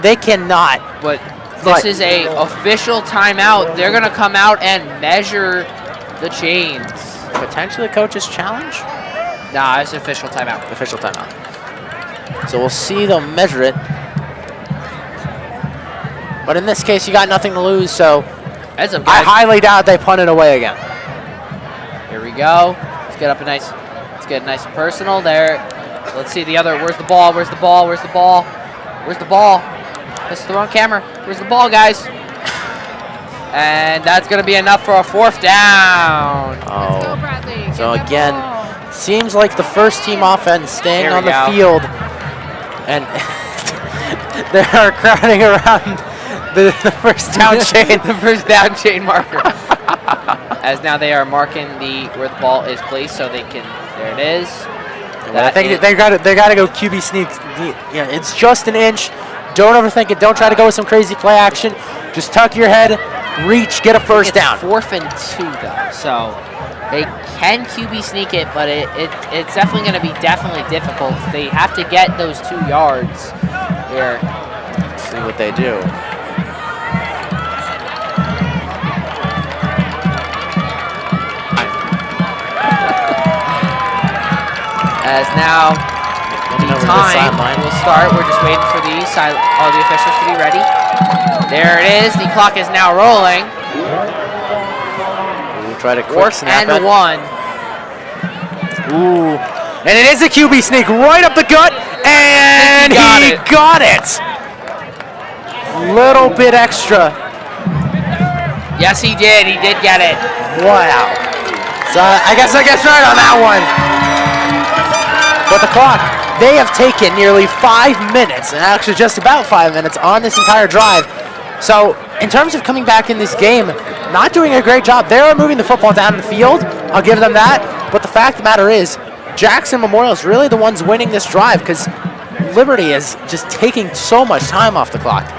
they cannot. But this is a official timeout. They're going to come out and measure the chains. Potentially a coach's challenge? Nah, it's an official timeout. Official timeout. So we'll see them measure it. But in this case, you got nothing to lose, so I highly doubt they punt it away again. Here we go. Let's get a nice and personal there. Let's see the other. Where's the ball? Where's the ball? Where's the ball? Where's the ball? This is the wrong camera. Where's the ball, guys? And that's going to be enough for a 4th down. Oh. So again, seems like the first team offense staying on the field. And they are crowding around the first down chain. The first down chain marker. As now they are marking where the ball is placed so they can, there it is. I think they got to go QB sneak. Yeah, it's just an inch. Don't overthink it. Don't try to go with some crazy play action. Just tuck your head, reach, get a first down. 4th and 2 though, so they can QB sneak it, but it's definitely going to be difficult. They have to get those 2 yards here. Let's see what they do. As now the time will start. We're just waiting for all the officials to be ready. There it is. The clock is now rolling. We'll try to quick snap 4th and 1. Ooh. And it is a QB sneak right up the gut. And he got it. Little bit extra. Yes, he did. He did get it. Wow. So I guess right on that one. But the clock, they have taken nearly 5 minutes, and actually just about 5 minutes on this entire drive. So in terms of coming back in this game, not doing a great job. They are moving the football down the field. I'll give them that. But the fact of the matter is, Jackson Memorial is really the ones winning this drive because Liberty is just taking so much time off the clock.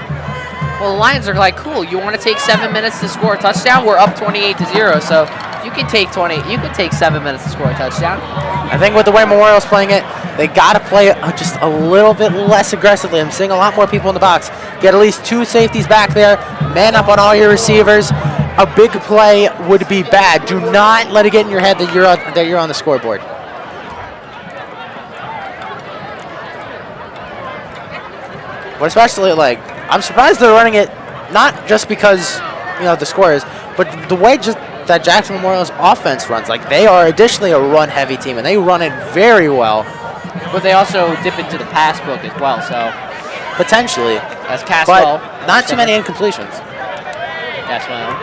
Well, the Lions are like, cool, you want to take 7 minutes to score a touchdown? We're up 28-0, so you can take 7 minutes to score a touchdown. I think with the way Memorial's playing it, they got to play it just a little bit less aggressively. I'm seeing a lot more people in the box. Get at least 2 safeties back there. Man up on all your receivers. A big play would be bad. Do not let it get in your head that you're on the scoreboard. But especially, I'm surprised they're running it, not just because, the score is, but the way just that Jackson Memorial's offense runs. They are additionally a run-heavy team, and they run it very well. But they also dip into the pass book as well, so. Potentially. That's Caswell. But not too many incompletions. Caswell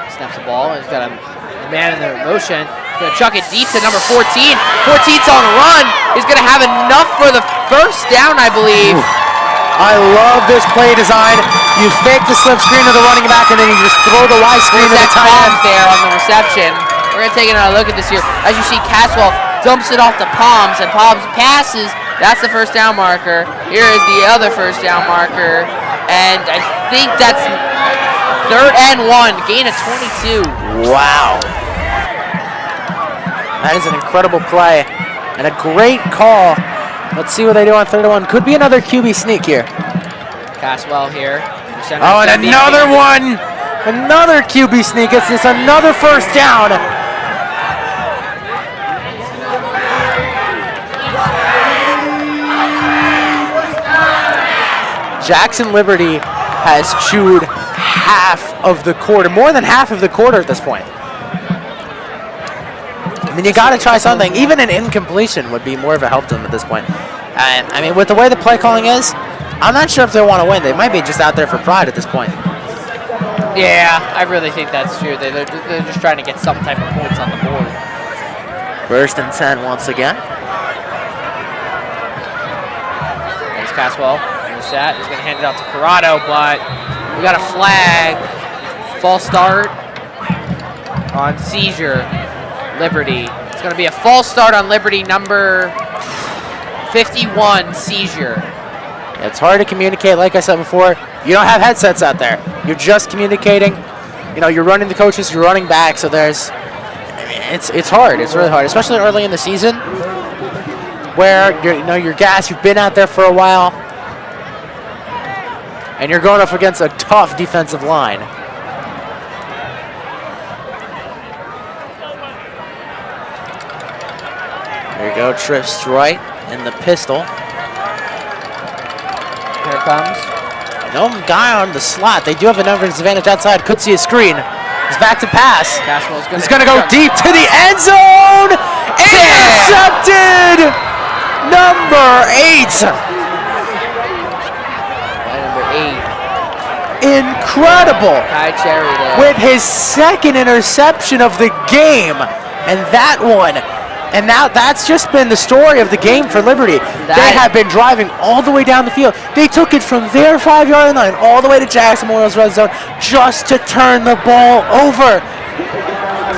snaps the ball. He's got a man in the motion. He's going to chuck it deep to number 14. 14's on the run. He's going to have enough for the first down, I believe. Ooh. I love this play design. You fake the slip screen to the running back, and then you just throw the wide screen to the tight end. There on the reception. We're going to take another look at this here. As you see, Caswell dumps it off to Palms, and Palms passes That's the first down marker. Here is the other first down marker. And I think that's 3rd and 1, gain of 22. Wow. That is an incredible play and a great call. Let's see what they do on 3rd and 1. Could be another QB sneak here. Caswell here. Oh, and another one. Another QB sneak. It's just another first down. Jackson Liberty has chewed half of the quarter, more than half of the quarter at this point. I mean, you got to try something. Even an incompletion would be more of a help to them at this point. And I mean, with the way the play calling is, I'm not sure if they want to win. They might be just out there for pride at this point. Yeah, I really think that's true. They're just trying to get some type of points on the board. 1st and 10 once again. There's Caswell. He's going to hand it out to Corrado, but we got a flag. False start on seizure. Liberty. It's going to be a false start on Liberty, number 51, seizure. It's hard to communicate, like I said before. You don't have headsets out there. You're just communicating. You know, you're running the coaches, you're running back, so there's, it's hard. It's really hard, especially early in the season where you're gassed, you've been out there for a while, and you're going up against a tough defensive line. There you go, Trip Strike in the pistol. Here it comes. No guy on the slot. They do have a numbers advantage outside. Could see a screen. He's back to pass. He's going to go deep to the end zone. Intercepted! Number 8. Incredible. Kai Cherry there. With his 2nd interception of the game. And that one. And now that's just been the story of the game for Liberty. They have been driving all the way down the field. They took it from their 5-yard line all the way to Jackson Memorial's red zone just to turn the ball over.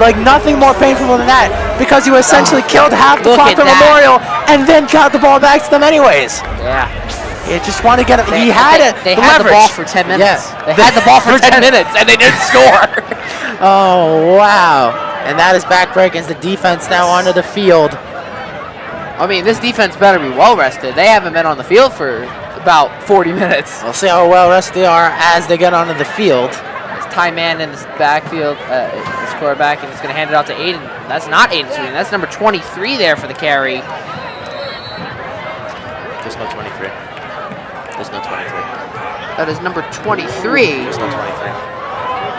Like nothing more painful than that, because you essentially killed half the clock for Memorial and then got the ball back to them anyways. Yeah. You just want to get it. He had it. They had the ball for 10 minutes. They had the ball for 10 minutes and they didn't score. Oh, wow. And that is backbreaking as the defense now onto the field. I mean, this defense better be well rested. They haven't been on the field for about 40 minutes. We'll see how well rested they are as they get onto the field. It's Ty Man in the backfield, his quarterback, and he's going to hand it out to Aiden. That's not Aiden Sweden. That's number 23 there for the carry. There's no 23. There's no 23. That is number 23. There's no 23.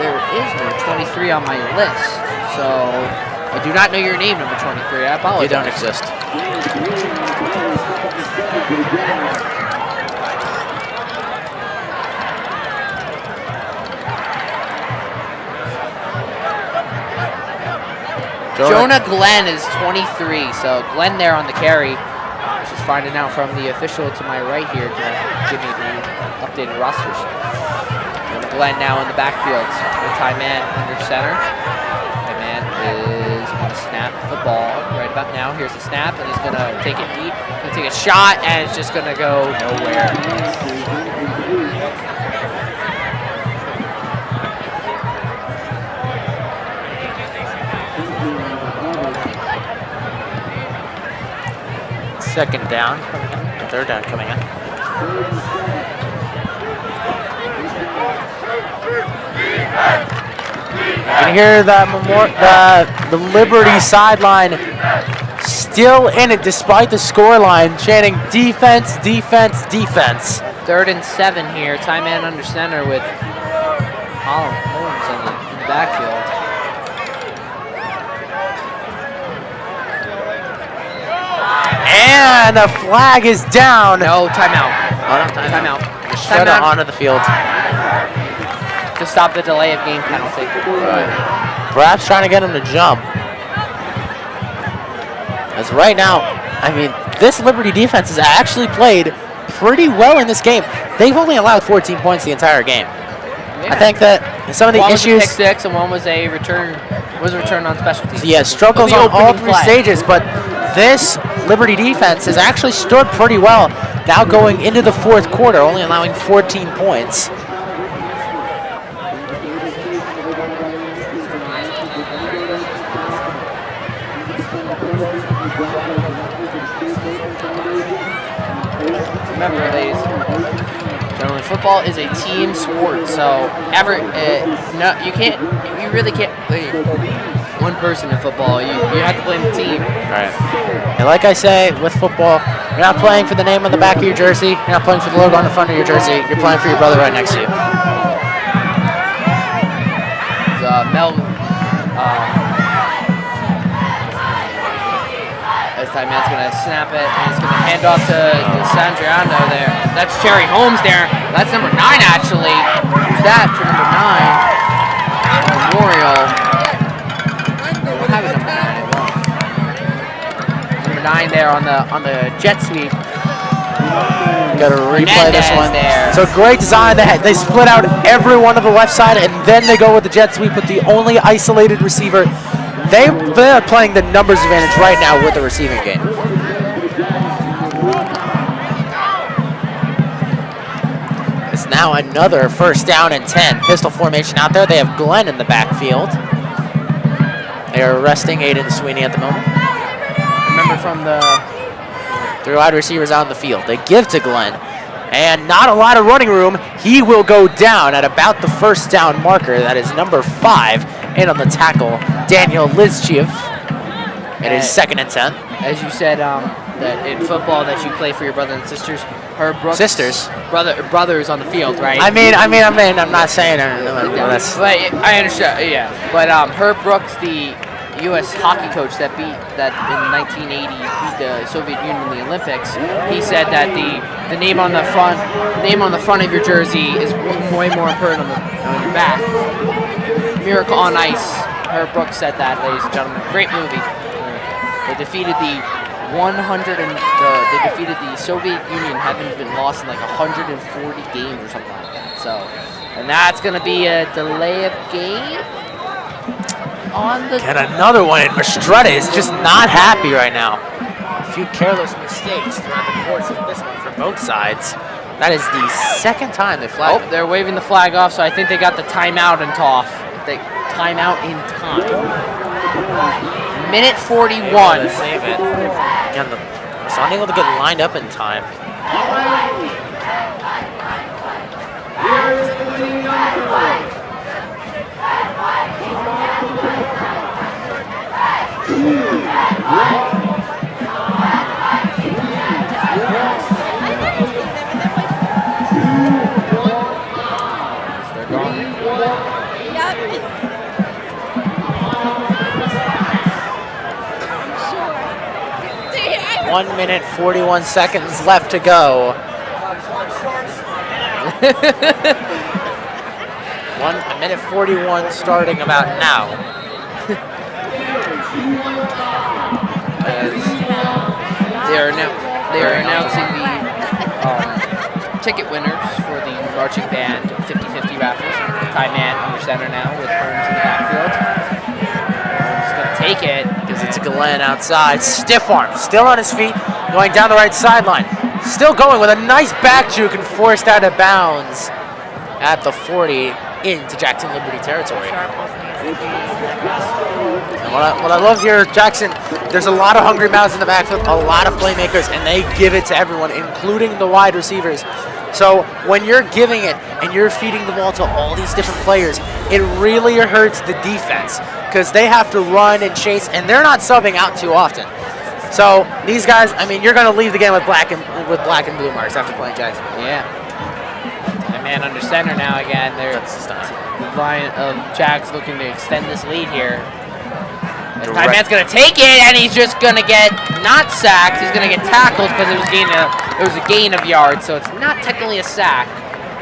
There is no 23 on my list. So, I do not know your name, number 23. I apologize. You don't exist. Jonah Glenn is 23. So, Glenn there on the carry. Just finding out from the official to my right here to give me the updated rosters. And Glenn now in the backfield with Ty Man under center. Is going to snap the ball right about now. Here's the snap, and he's going to take it deep. He's going to take a shot, and it's just going to go nowhere. Second down coming in. 3rd down coming in. You can hear the Liberty sideline still in it despite the scoreline, chanting defense, defense, defense. 3rd and 7 here. Ty Man under center with Holmes in the backfield. And the flag is down. No, timeout. Oh, no, timeout. Timeout onto the field. To stop the delay of game penalty. Perhaps trying to get him to jump. As right now, I mean, this Liberty defense has actually played pretty well in this game. They've only allowed 14 points the entire game. Yeah. I think that some of the one issues. One was a pick 6 and one was a return. Was a return on special teams. Yeah, struggles on all 3 stages, but this Liberty defense has actually stood pretty well. Now going into the fourth quarter, only allowing 14 points. Remember, ladies and gentlemen, football is a team sport, so you really can't blame one person in football. You have to blame the team. Right. And like I say, with football, you're not playing for the name on the back of your jersey. You're not playing for the logo on the front of your jersey. You're playing for your brother right next to you. This time man's going to snap it, and he's going to hand off to Sandriano there. That's Cherry Holmes there. That's number 9, actually. Who's that for number 9? Memorial. We'll have it number 9. Number 9 there on the jet sweep. Got to replay this one. There. So great design. They split out every one of the left side, and then they go with the jet sweep with the only isolated receiver. They're playing the numbers advantage right now with the receiving game. It's now another first down and 10. Pistol formation out there. They have Glenn in the backfield. They are resting Aiden Sweeney at the moment. Remember from the 3 wide receivers out in the field. They give to Glenn. And not a lot of running room. He will go down at about the first down marker. That is number 5. In on the tackle, Daniel Lizchiev. It is 2nd and 10. As you said, that in football that you play for your brother and sisters. Herb Brooks. Sisters. Brothers on the field, right? I'm not saying that's. I understand. Yeah, but Herb Brooks, the U.S. hockey coach that in 1980 beat the Soviet Union in the Olympics, he said that the name on the front of your jersey is way more important on your back. Miracle on Ice. Herb Brooks said that, ladies and gentlemen. Great movie. They defeated the Soviet Union, having been lost in like 140 games or something like that. So, and that's gonna be a delay of game on the. And another one. And Mastretta is just not happy right now. A few careless mistakes throughout the course of this one for both sides. That is the 2nd time they flagged. Oh, they're waving the flag off, so I think they got the timeout in off. The timeout in time. Minute 41. Yeah, save it. Again, it's not able to get lined up in time. They're gone. 1 minute, 41 seconds left to go. 1 minute 41 starting about now. They are announcing the ticket winners for the marching band 50-50 raffles. Ty Man under center now with Holmes in the backfield. Holmes gonna take it. Gives it to Glenn outside. Stiff arm, still on his feet, going down the right sideline. Still going with a nice back juke and forced out of bounds at the 40 into Jackson Liberty territory. And what I love here, Jackson, there's a lot of hungry mouths in the backfield, a lot of playmakers, and they give it to everyone, including the wide receivers. So when you're giving it and you're feeding the ball to all these different players, it really hurts the defense because they have to run and chase, and they're not subbing out too often. So these guys, I mean, you're going to leave the game with black and blue marks after playing Jackson. Yeah. And man under center now again. The line of Jags looking to extend this lead here. Ty Man's going to take it, and he's just going to get not sacked. He's going to get tackled because there was a gain of yards, so it's not technically a sack.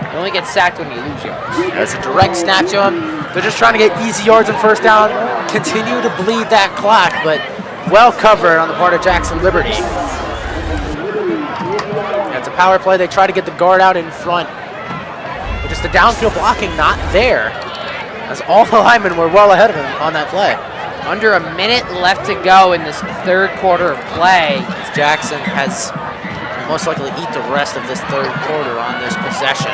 You only get sacked when you lose yards. There's a direct snap to him. They're just trying to get easy yards on first down, continue to bleed that clock, but well covered on the part of Jackson Liberty. It's a power play. They try to get the guard out in front, but just the downfield blocking not there, as all the linemen were well ahead of him on that play. Under a minute left to go in this third quarter of play. Jackson has most likely eat the rest of this third quarter on this possession.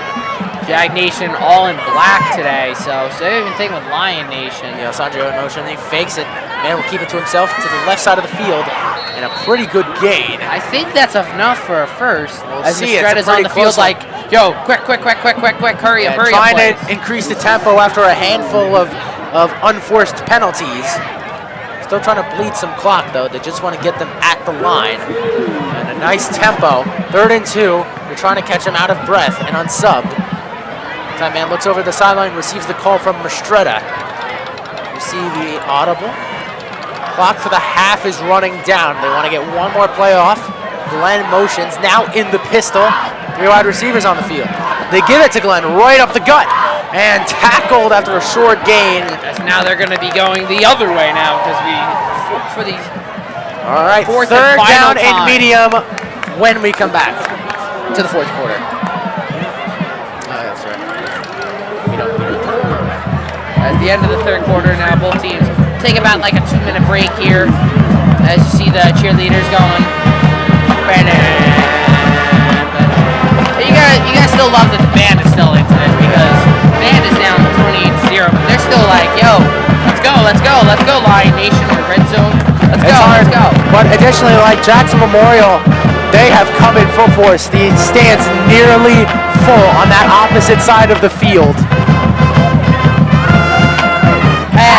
Jag Nation all in black today, so same thing with Lion Nation. Yeah, Sandro in motion, he fakes it. Man will keep it to himself to the left side of the field, and a pretty good gain. I think that's enough for a first. We'll as see, Mistretta's on the field like, yo, quick, hurry up, trying boys. to increase the tempo after a handful of unforced penalties. Still trying to bleed some clock, though. They just want to get them at the line. And a nice tempo. 3rd and 2. They're trying to catch him out of breath and unsubbed. Time man looks over the sideline, receives the call from Mistretta. You see the audible. Clock for the half is running down. They want to get one more play off. Glenn motions, now in the pistol. 3 wide receivers on the field. They give it to Glenn right up the gut. And tackled after a short gain. Now they're going to be going the other way now because for these. All right, 4th third and final down in time. medium when we come back To the 4th quarter. That's right. At the end of the 3rd quarter now, both teams take about like a 2-minute break here as you see the cheerleaders going. You guys still love that the band is still into this because the band is down 28-0, but they're still like, yo, let's go, Lion Nation or Red Zone. Let's go. But additionally, like Jackson Memorial, they have come in full force. The stands nearly full on that opposite side of the field. Hey,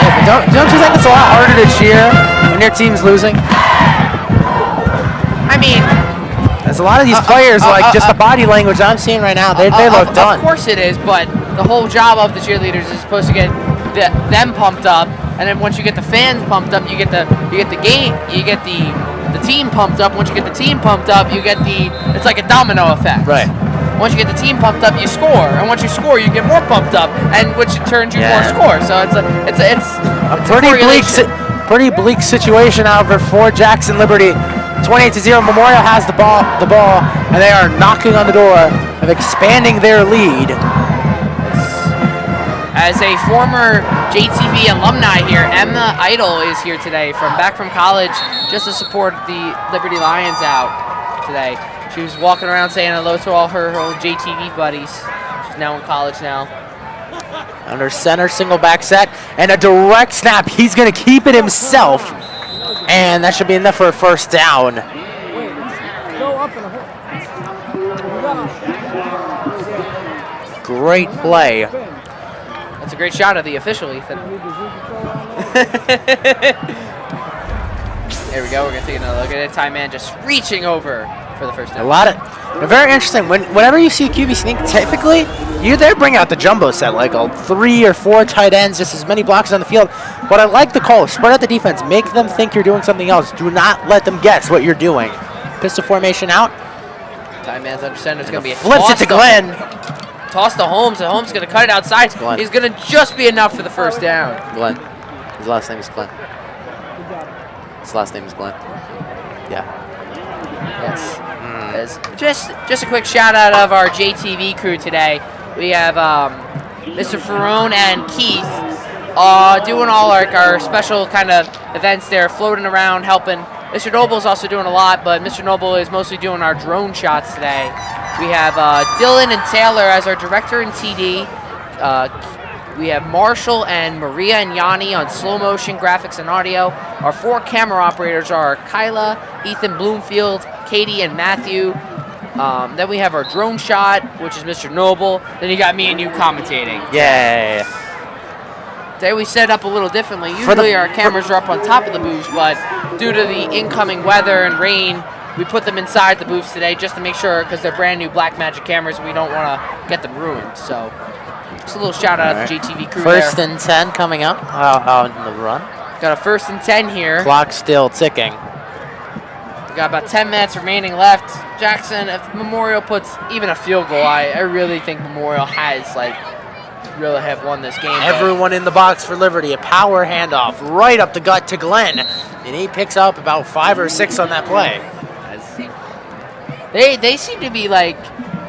but don't you think it's a lot harder to cheer when your team's losing? I mean, there's a lot of these players, just the body language I'm seeing right now, they look done. Of course it is, but the whole job of the cheerleaders is supposed to get them pumped up, and then once you get the fans pumped up, you get the team pumped up. Once you get the team pumped up, it's like a domino effect. Right. Once you get the team pumped up, you score, and once you score, you get more pumped up, and which in turn you more score. So it's a pretty bleak situation, however, for Jackson Liberty. 28-0. Memorial has the ball, and they are knocking on the door of expanding their lead. As a former JTV alumni here, Emma Idle is here today back from college just to support the Liberty Lions out today. She was walking around saying hello to all her old JTV buddies. She's now in college now. Under center, single back set, and a direct snap. He's going to keep it himself. And that should be enough for a first down. Great play. That's a great shot of the official, Ethan. There we go. We're going to take another look at it. Time man just reaching over for the first down. Very interesting. Whenever you see a QB sneak, typically, they bring out the jumbo set, like 3 or 4 tight ends, just as many blocks on the field. But I like the call. Spread out the defense. Make them think you're doing something else. Do not let them guess what you're doing. Pistol formation out. Time man's under center. It's going to be a flips it to Glenn. Toss to Holmes, and Holmes is going to cut it outside. He's going to just be enough for the first down. Glenn. His last name is Glenn. His last name is Glenn. Yeah. Yes. Just a quick shout out of our JTV crew today. We have Mr. Ferrone and Keith doing all our special kind of events there, floating around, helping. Mr. Noble is also doing a lot, but Mr. Noble is mostly doing our drone shots today. We have Dylan and Taylor as our director and TD. We have Marshall and Maria and Yanni on slow motion graphics and audio. Our 4 camera operators are Kyla, Ethan Bloomfield, Katie, and Matthew. Then we have our drone shot, which is Mr. Noble. Then you got me and you commentating. Yeah. Today we set up a little differently. Usually our cameras are up on top of the booths, but due to the incoming weather and rain, we put them inside the booths today just to make sure, because they're brand new Blackmagic cameras, we don't want to get them ruined. So just a little shout out to the JTV crew. First and 10 coming up out in the run. Got a 1st and 10 here. Clock still ticking. We got about 10 minutes remaining left. Jackson, if Memorial puts even a field goal, I really think Memorial has really have won this game. Everyone in the box for Liberty. A power handoff right up the gut to Glenn. And he picks up about 5 or 6 on that play. They seem to be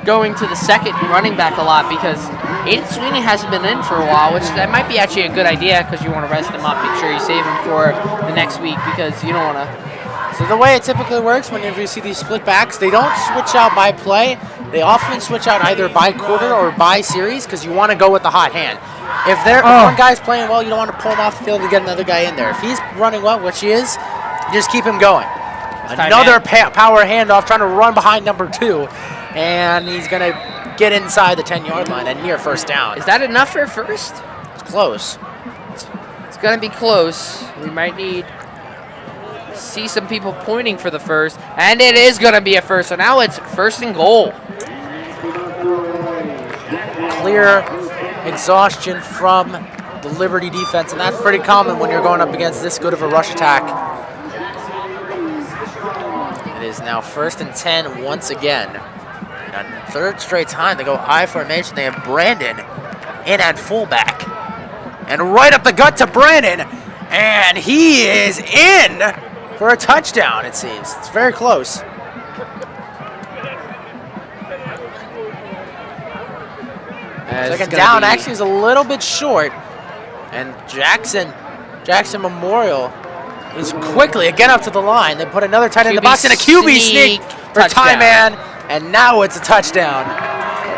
going to the second running back a lot because Aiden Sweeney hasn't been in for a while, which that might be actually a good idea because you want to rest him up. Make sure you save him for the next week because you don't want to. So the way it typically works whenever you see these split backs, they don't switch out by play. They often switch out either by quarter or by series because you want to go with the hot hand. If one guy's playing well, you don't want to pull him off the field to get another guy in there. If he's running well, which he is, you just keep him going. Another power handoff trying to run behind number 2, and he's going to get inside the 10-yard line and near first down. Is that enough for first? It's close. It's going to be close. We might see some people pointing for the first, and it is going to be a first. So now it's first and goal. Clear exhaustion from the Liberty defense, and that's pretty common when you're going up against this good of a rush attack. It is now first and 10 once again. And on third straight time, they go I formation. They have Brandon in at fullback. And right up the gut to Brandon, and he is in for a touchdown, it seems. It's very close. Second down actually is a little bit short, and Jackson Memorial is quickly again up to the line. They put another tight end in the box and a QB sneak for Ty Man, and now it's a touchdown.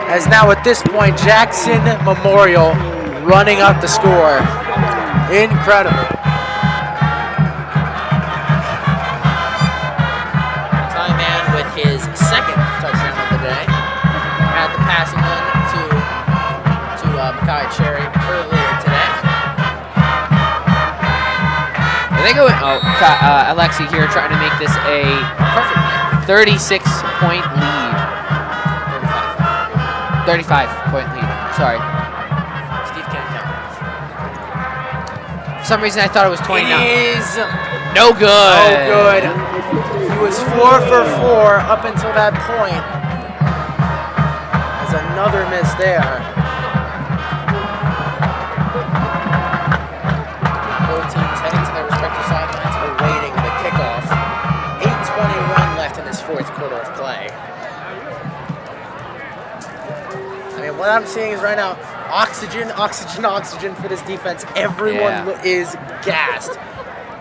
As now at this point, Jackson Memorial running up the score. Incredible. Ty Man with his second touchdown of the day. Had the passing one to Makai Cherry earlier today. Are they going? Alexi here trying to make this a perfect 36-point lead. 35-point lead. Sorry. Steve can't count. For some reason, I thought it was 29. It is no good. No good. He was 4 for 4 up until that point. There's another miss there. Both teams heading to their respective sidelines awaiting the kickoff. 8:21 left in this fourth quarter of play. I mean, what I'm seeing is right now, oxygen for this defense. Everyone is gassed.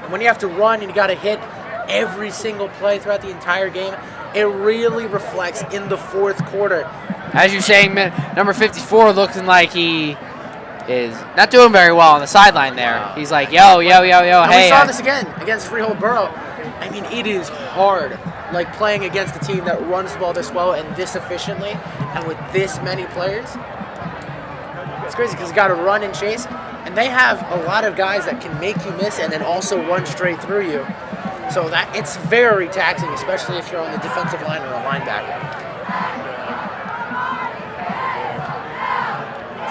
And when you have to run and you got to hit every single play throughout the entire game, it really reflects in the fourth quarter. As you're saying, number 54 looking like he is not doing very well on the sideline there. He's like, yo, And hey. we saw this again against Freehold Borough. I mean, it is hard, like playing against a team that runs the ball this well and this efficiently, and with this many players. It's crazy because you got to run and chase, and they have a lot of guys that can make you miss and then also run straight through you. So that it's very taxing, especially if you're on the defensive line or a linebacker.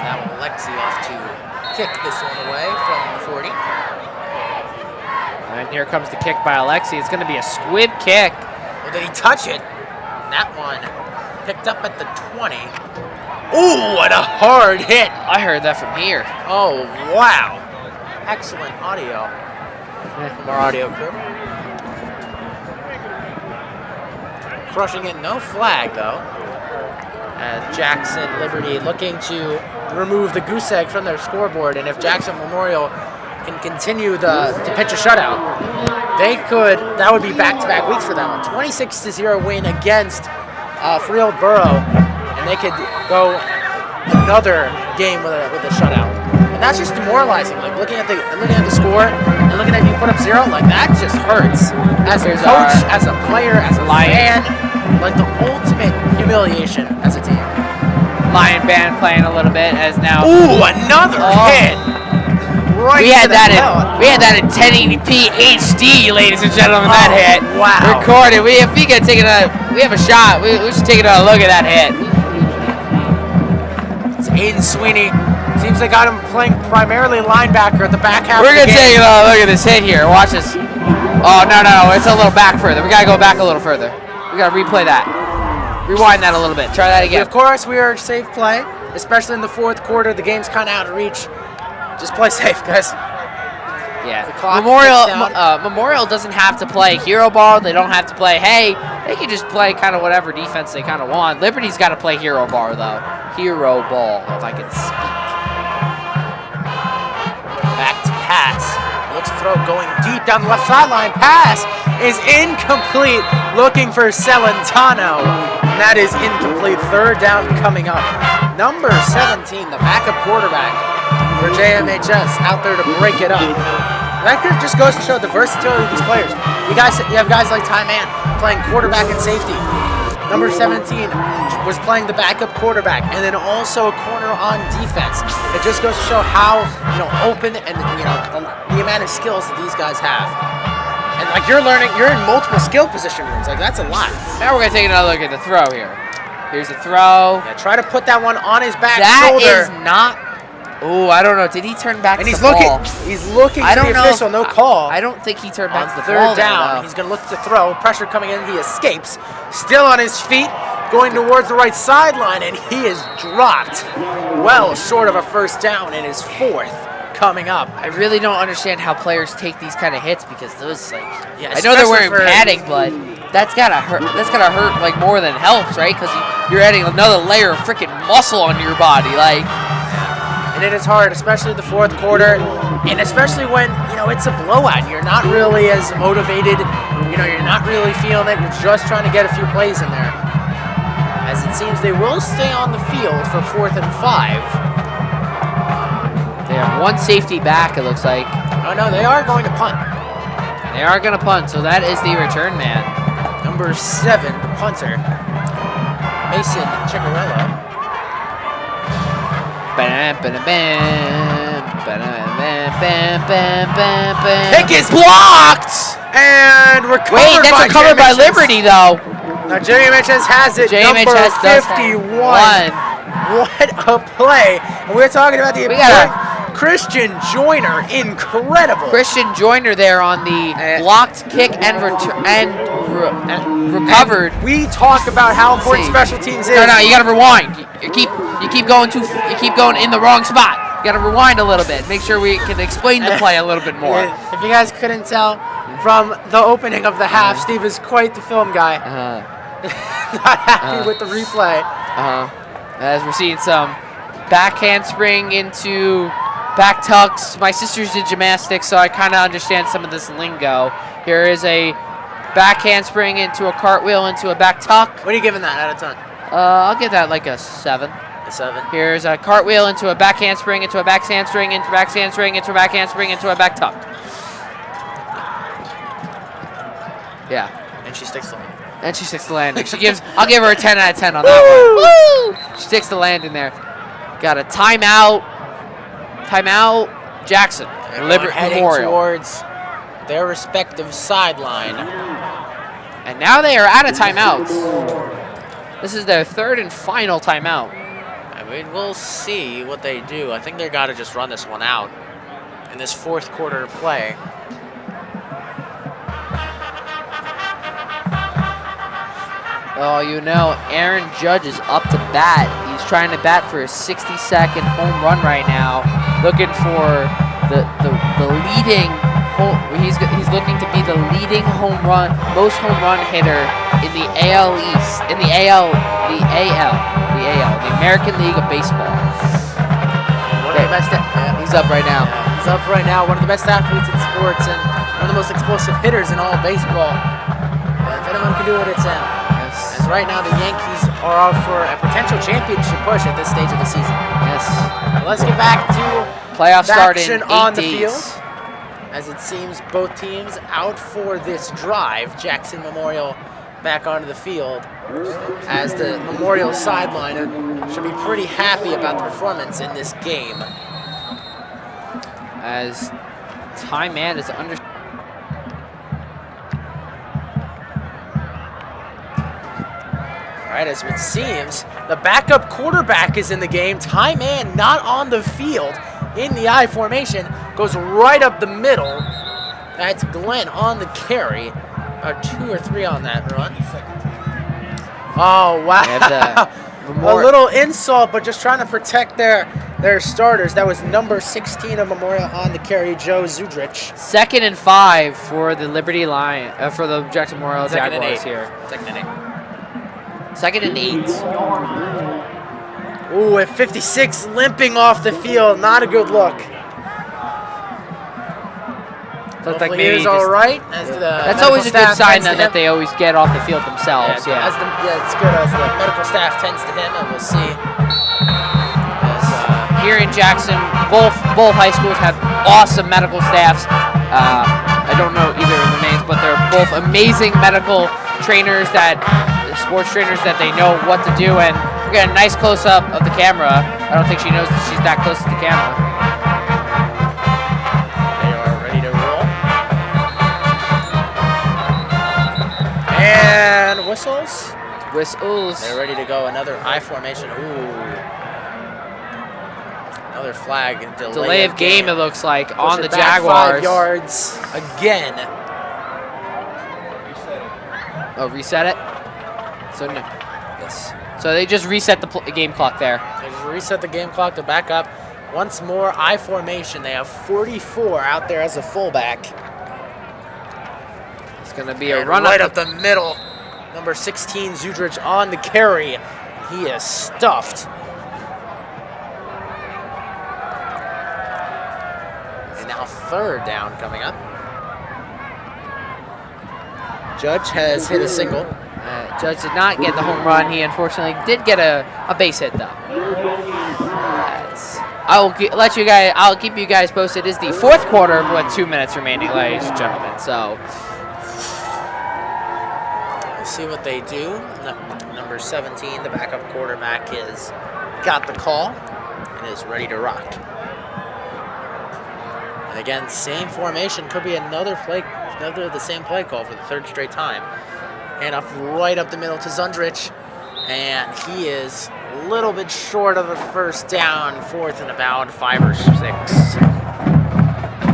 Now Alexi off to kick this one away from the 40. And here comes the kick by Alexi. It's going to be a squib kick. Well, did he touch it? That one picked up at the 20. Ooh, what a hard hit. I heard that from here. Oh, wow. Excellent audio from our audio crew. Crushing it, no flag though. As Jackson Liberty looking to remove the goose egg from their scoreboard, and if Jackson Memorial can continue to pitch a shutout, that would be back-to-back weeks for them. A 26-0 win against Freehold Borough, and they could go another game with a shutout. And that's just demoralizing. Like looking at the score and looking at you put up 0, like that just hurts. As a coach, as a player, as a fan, like the ultimate humiliation as a team. Lion band playing a little bit as now. Ooh, another hit. Right we had that in 1080p HD, ladies and gentlemen. That hit. Wow. Recorded. We have a shot. We should take a look at that hit. It's Aiden Sweeney. Seems they got him playing primarily linebacker at the back half. We're gonna take a look at this hit here. Watch this. Oh no, it's a little back further. We gotta go back a little further. We gotta replay that. Rewind that a little bit. Try that again. Of course, we are safe play, especially in the fourth quarter. The game's kind of out of reach. Just play safe, guys. Yeah. Memorial doesn't have to play hero ball. They don't have to play, hey, They can just play kind of whatever defense they kind of want. Liberty's got to play hero ball, though. Hero ball, if I can speak. Back to pass. Looks to throw going deep down the left sideline. Pass is incomplete. Looking for Celentano. And that is incomplete. Third down coming up. Number 17, the backup quarterback for JMHS, out there to break it up. That just goes to show the versatility of these players. You have guys like Ty Mann playing quarterback and safety. Number 17 was playing the backup quarterback, and then also a corner on defense. It just goes to show how open and the amount of skills that these guys have. And like you're in multiple skill position rooms. Like that's a lot. Now we're gonna take another look at the throw here. Here's the throw. Yeah, try to put that one on his back shoulder. shoulder. That is not. Oh, I don't know. Did he turn back And to he's the ball? He's looking to the official, no call. I don't think he turned back to the third ball. down, he's going to look to throw. Pressure coming in, he escapes. Still on his feet, going towards the right sideline, and he is dropped. Well short of a first down in his fourth coming up. I really don't understand how players take these kind of hits because those, like, Yeah, I know they're wearing especially for- padding, but that's gotta hurt. That's gotta hurt like more than helps, right? Because you're adding another layer of freaking muscle onto your body, like. And it is hard, especially the fourth quarter, and especially when, it's a blowout. You're not really as motivated. You're not really feeling it. You're just trying to get a few plays in there. As it seems they will stay on the field for 4th and 5. They have one safety back, it looks like. Oh, no, they are going to punt. They are going to punt, so that is the return man. Number 7, the punter, Mason Chigarella. Kick is blocked and recovered. Wait, that's recovered by Liberty, though. Now JMHS has it. JMHS number does 51. have What a play! And we're talking about the Christian Joyner, incredible. Christian Joyner there on the blocked kick and recovered. And we talk about how important special teams is. No, you gotta rewind. You keep going in the wrong spot. You gotta rewind a little bit. Make sure we can explain the play a little bit more. If you guys couldn't tell from the opening of the half, Steve is quite the film guy. Not happy with the replay. As we're seeing some back handspring into back tucks. My sisters did gymnastics, so I kind of understand some of this lingo. Here is a back handspring into a cartwheel into a back tuck. What are you giving that out of 10? I'll give that like a 7. A 7. Here's a cartwheel into a back handspring, into a back handspring, into a back handspring, into a back handspring, into a back tuck. Yeah. And she sticks to it. And she sticks the landing. I'll give her a 10 out of 10 on that one. Woo! She sticks the landing there. Got a timeout. Timeout, Jackson. Everyone heading towards their respective sideline. And now they are out of timeouts. This is their third and final timeout. I mean, we'll see what they do. I think they got to just run this one out in this fourth quarter play. Oh, Aaron Judge is up to bat. He's trying to bat for a 60-second home run right now, looking for the leading home. He's looking to be the leading most home run hitter in the AL East, in the American League of Baseball. One of the best. He's up right now. He's up right now. One of the best athletes in sports and one of the most explosive hitters in all of baseball. If anyone can do it, it's him. As right now, the Yankees are out for a potential championship push at this stage of the season. Yes. Let's get back to playoff start in action 8 on the days. field. As it seems, both teams out for this drive. Jackson Memorial back onto the field. As the Memorial sideline should be pretty happy about the performance in this game. As Ty Mann is under. All right, as it seems, the backup quarterback is in the game. Ty Mann not on the field in the I formation. Goes right up the middle. That's Glenn on the carry. About 2 or 3 on that run. Oh, wow. A little insult, but just trying to protect their starters. That was number 16 of Memorial on the carry, Joe Zudrich. 2nd and 5 for the Liberty Lion, for the Jackson Memorial Jaguars here. 2nd and 8. 2nd and 8. Ooh, at 56, limping off the field. Not a good look. Looked like Hopefully maybe he was just- all right. That's always a good sign then that they always get off the field themselves. Yeah. It's good as the medical staff tends to him, and we'll see. Here in Jackson, both high schools have awesome medical staffs. I don't know either of their names, but they're both amazing medical trainers sports trainers that they know what to do. And we got a nice close-up of the camera. I don't think she knows that she's that close to the camera. They are ready to roll. And whistles. Whistles. They're ready to go. Another I formation. Ooh. Another flag. Delay of game, it looks like, Push on it the back Jaguars. 5 yards again. Oh, reset it? So no. Yes. So they just reset the game clock there. They just reset the game clock to back up. Once more, I formation. They have 44 out there as a fullback. It's going to be a And run right up the middle. Number 16, Zudrich on the carry. He is stuffed. And now 3rd down coming up. Judge has hit a single. Judge did not get the home run. He unfortunately did get a base hit though. I'll keep you guys posted. It is the 4th quarter with 2 minutes remaining, ladies and gentlemen. So we'll see what they do. Number 17, the backup quarterback, has got the call and is ready to rock. And again, same formation. Could be another the same play call for the 3rd straight time. And up right up the middle to Zundrich. And he is a little bit short of the 1st down, 4th and about 5 or 6.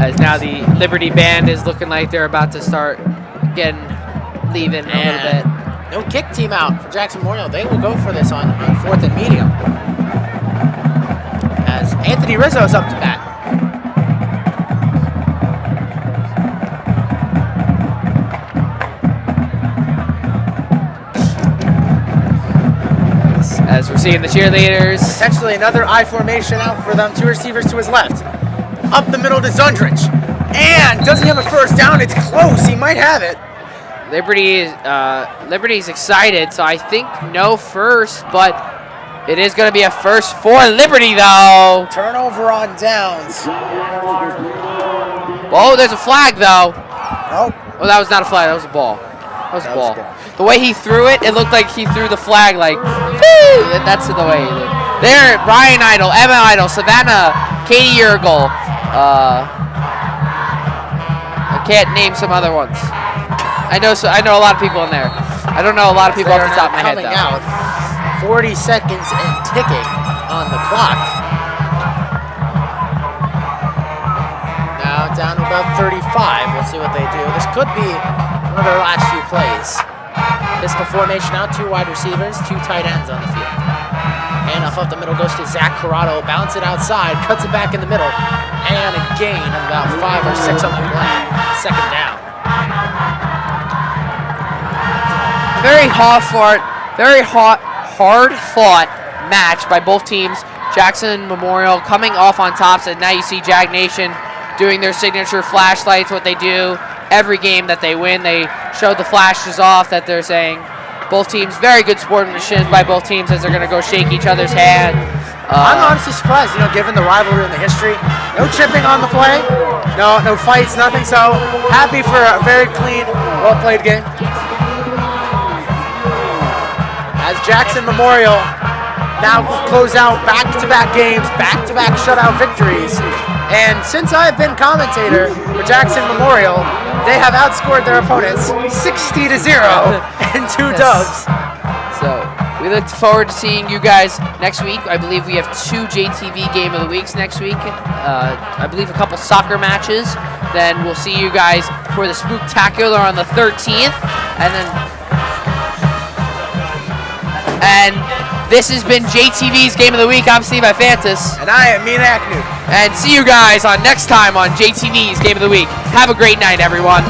As now the Liberty Band is looking like they're about to start leaving a little bit. No kick team out for Jackson Memorial. They will go for this on 4th and medium. As Anthony Rizzo is up to bat. As we're seeing the cheerleaders. Potentially another I formation out for them. 2 receivers to his left. Up the middle to Zundrich. And does he have a 1st down? It's close. He might have it. Liberty's excited, so I think no first, but it is going to be a first for Liberty, though. Turnover on downs. Oh, there's a flag, though. Nope. Oh, that was not a flag. That was a ball. That was a ball. The way he threw it, it looked like he threw the flag like, woo! That's the way he did. There, Ryan Idle, Emma Idle, Savannah, Katie Yergel. I can't name some other ones. I know a lot of people in there. I don't know a lot of people off the top of my head, though. Out. 40 seconds and ticking on the clock. Now down to about 35. We'll see what they do. This could be one of their last few plays. Pistol formation out, 2 wide receivers, 2 tight ends on the field. Handoff up the middle goes to Zach Corrado. Bounce it outside, cuts it back in the middle. And a gain of about 5 or 6 on the play. 2nd down. Very hard-fought match by both teams. Jackson Memorial coming off on top, and now you see Jag Nation doing their signature flashlights, what they do every game that they win. They show the flashes off that they're saying. Both teams, very good sportsmanship by both teams as they're going to go shake each other's hand. I'm honestly surprised, given the rivalry and the history. No chipping on the play, no fights, nothing. So happy for a very clean, well-played game. As Jackson Memorial now close out back-to-back games, back-to-back shutout victories. And since I've been commentator for Jackson Memorial, they have outscored their opponents 60-0 and 2 dubs. So we look forward to seeing you guys next week. I believe we have 2 JTV Game of the Weeks next week. I believe a couple soccer matches. Then we'll see you guys for the Spooktacular on the 13th. And This has been JTV's Game of the Week. I'm Steve Ifantis. And I am Mina Aknu. And see you guys on next time on JTV's Game of the Week. Have a great night, everyone.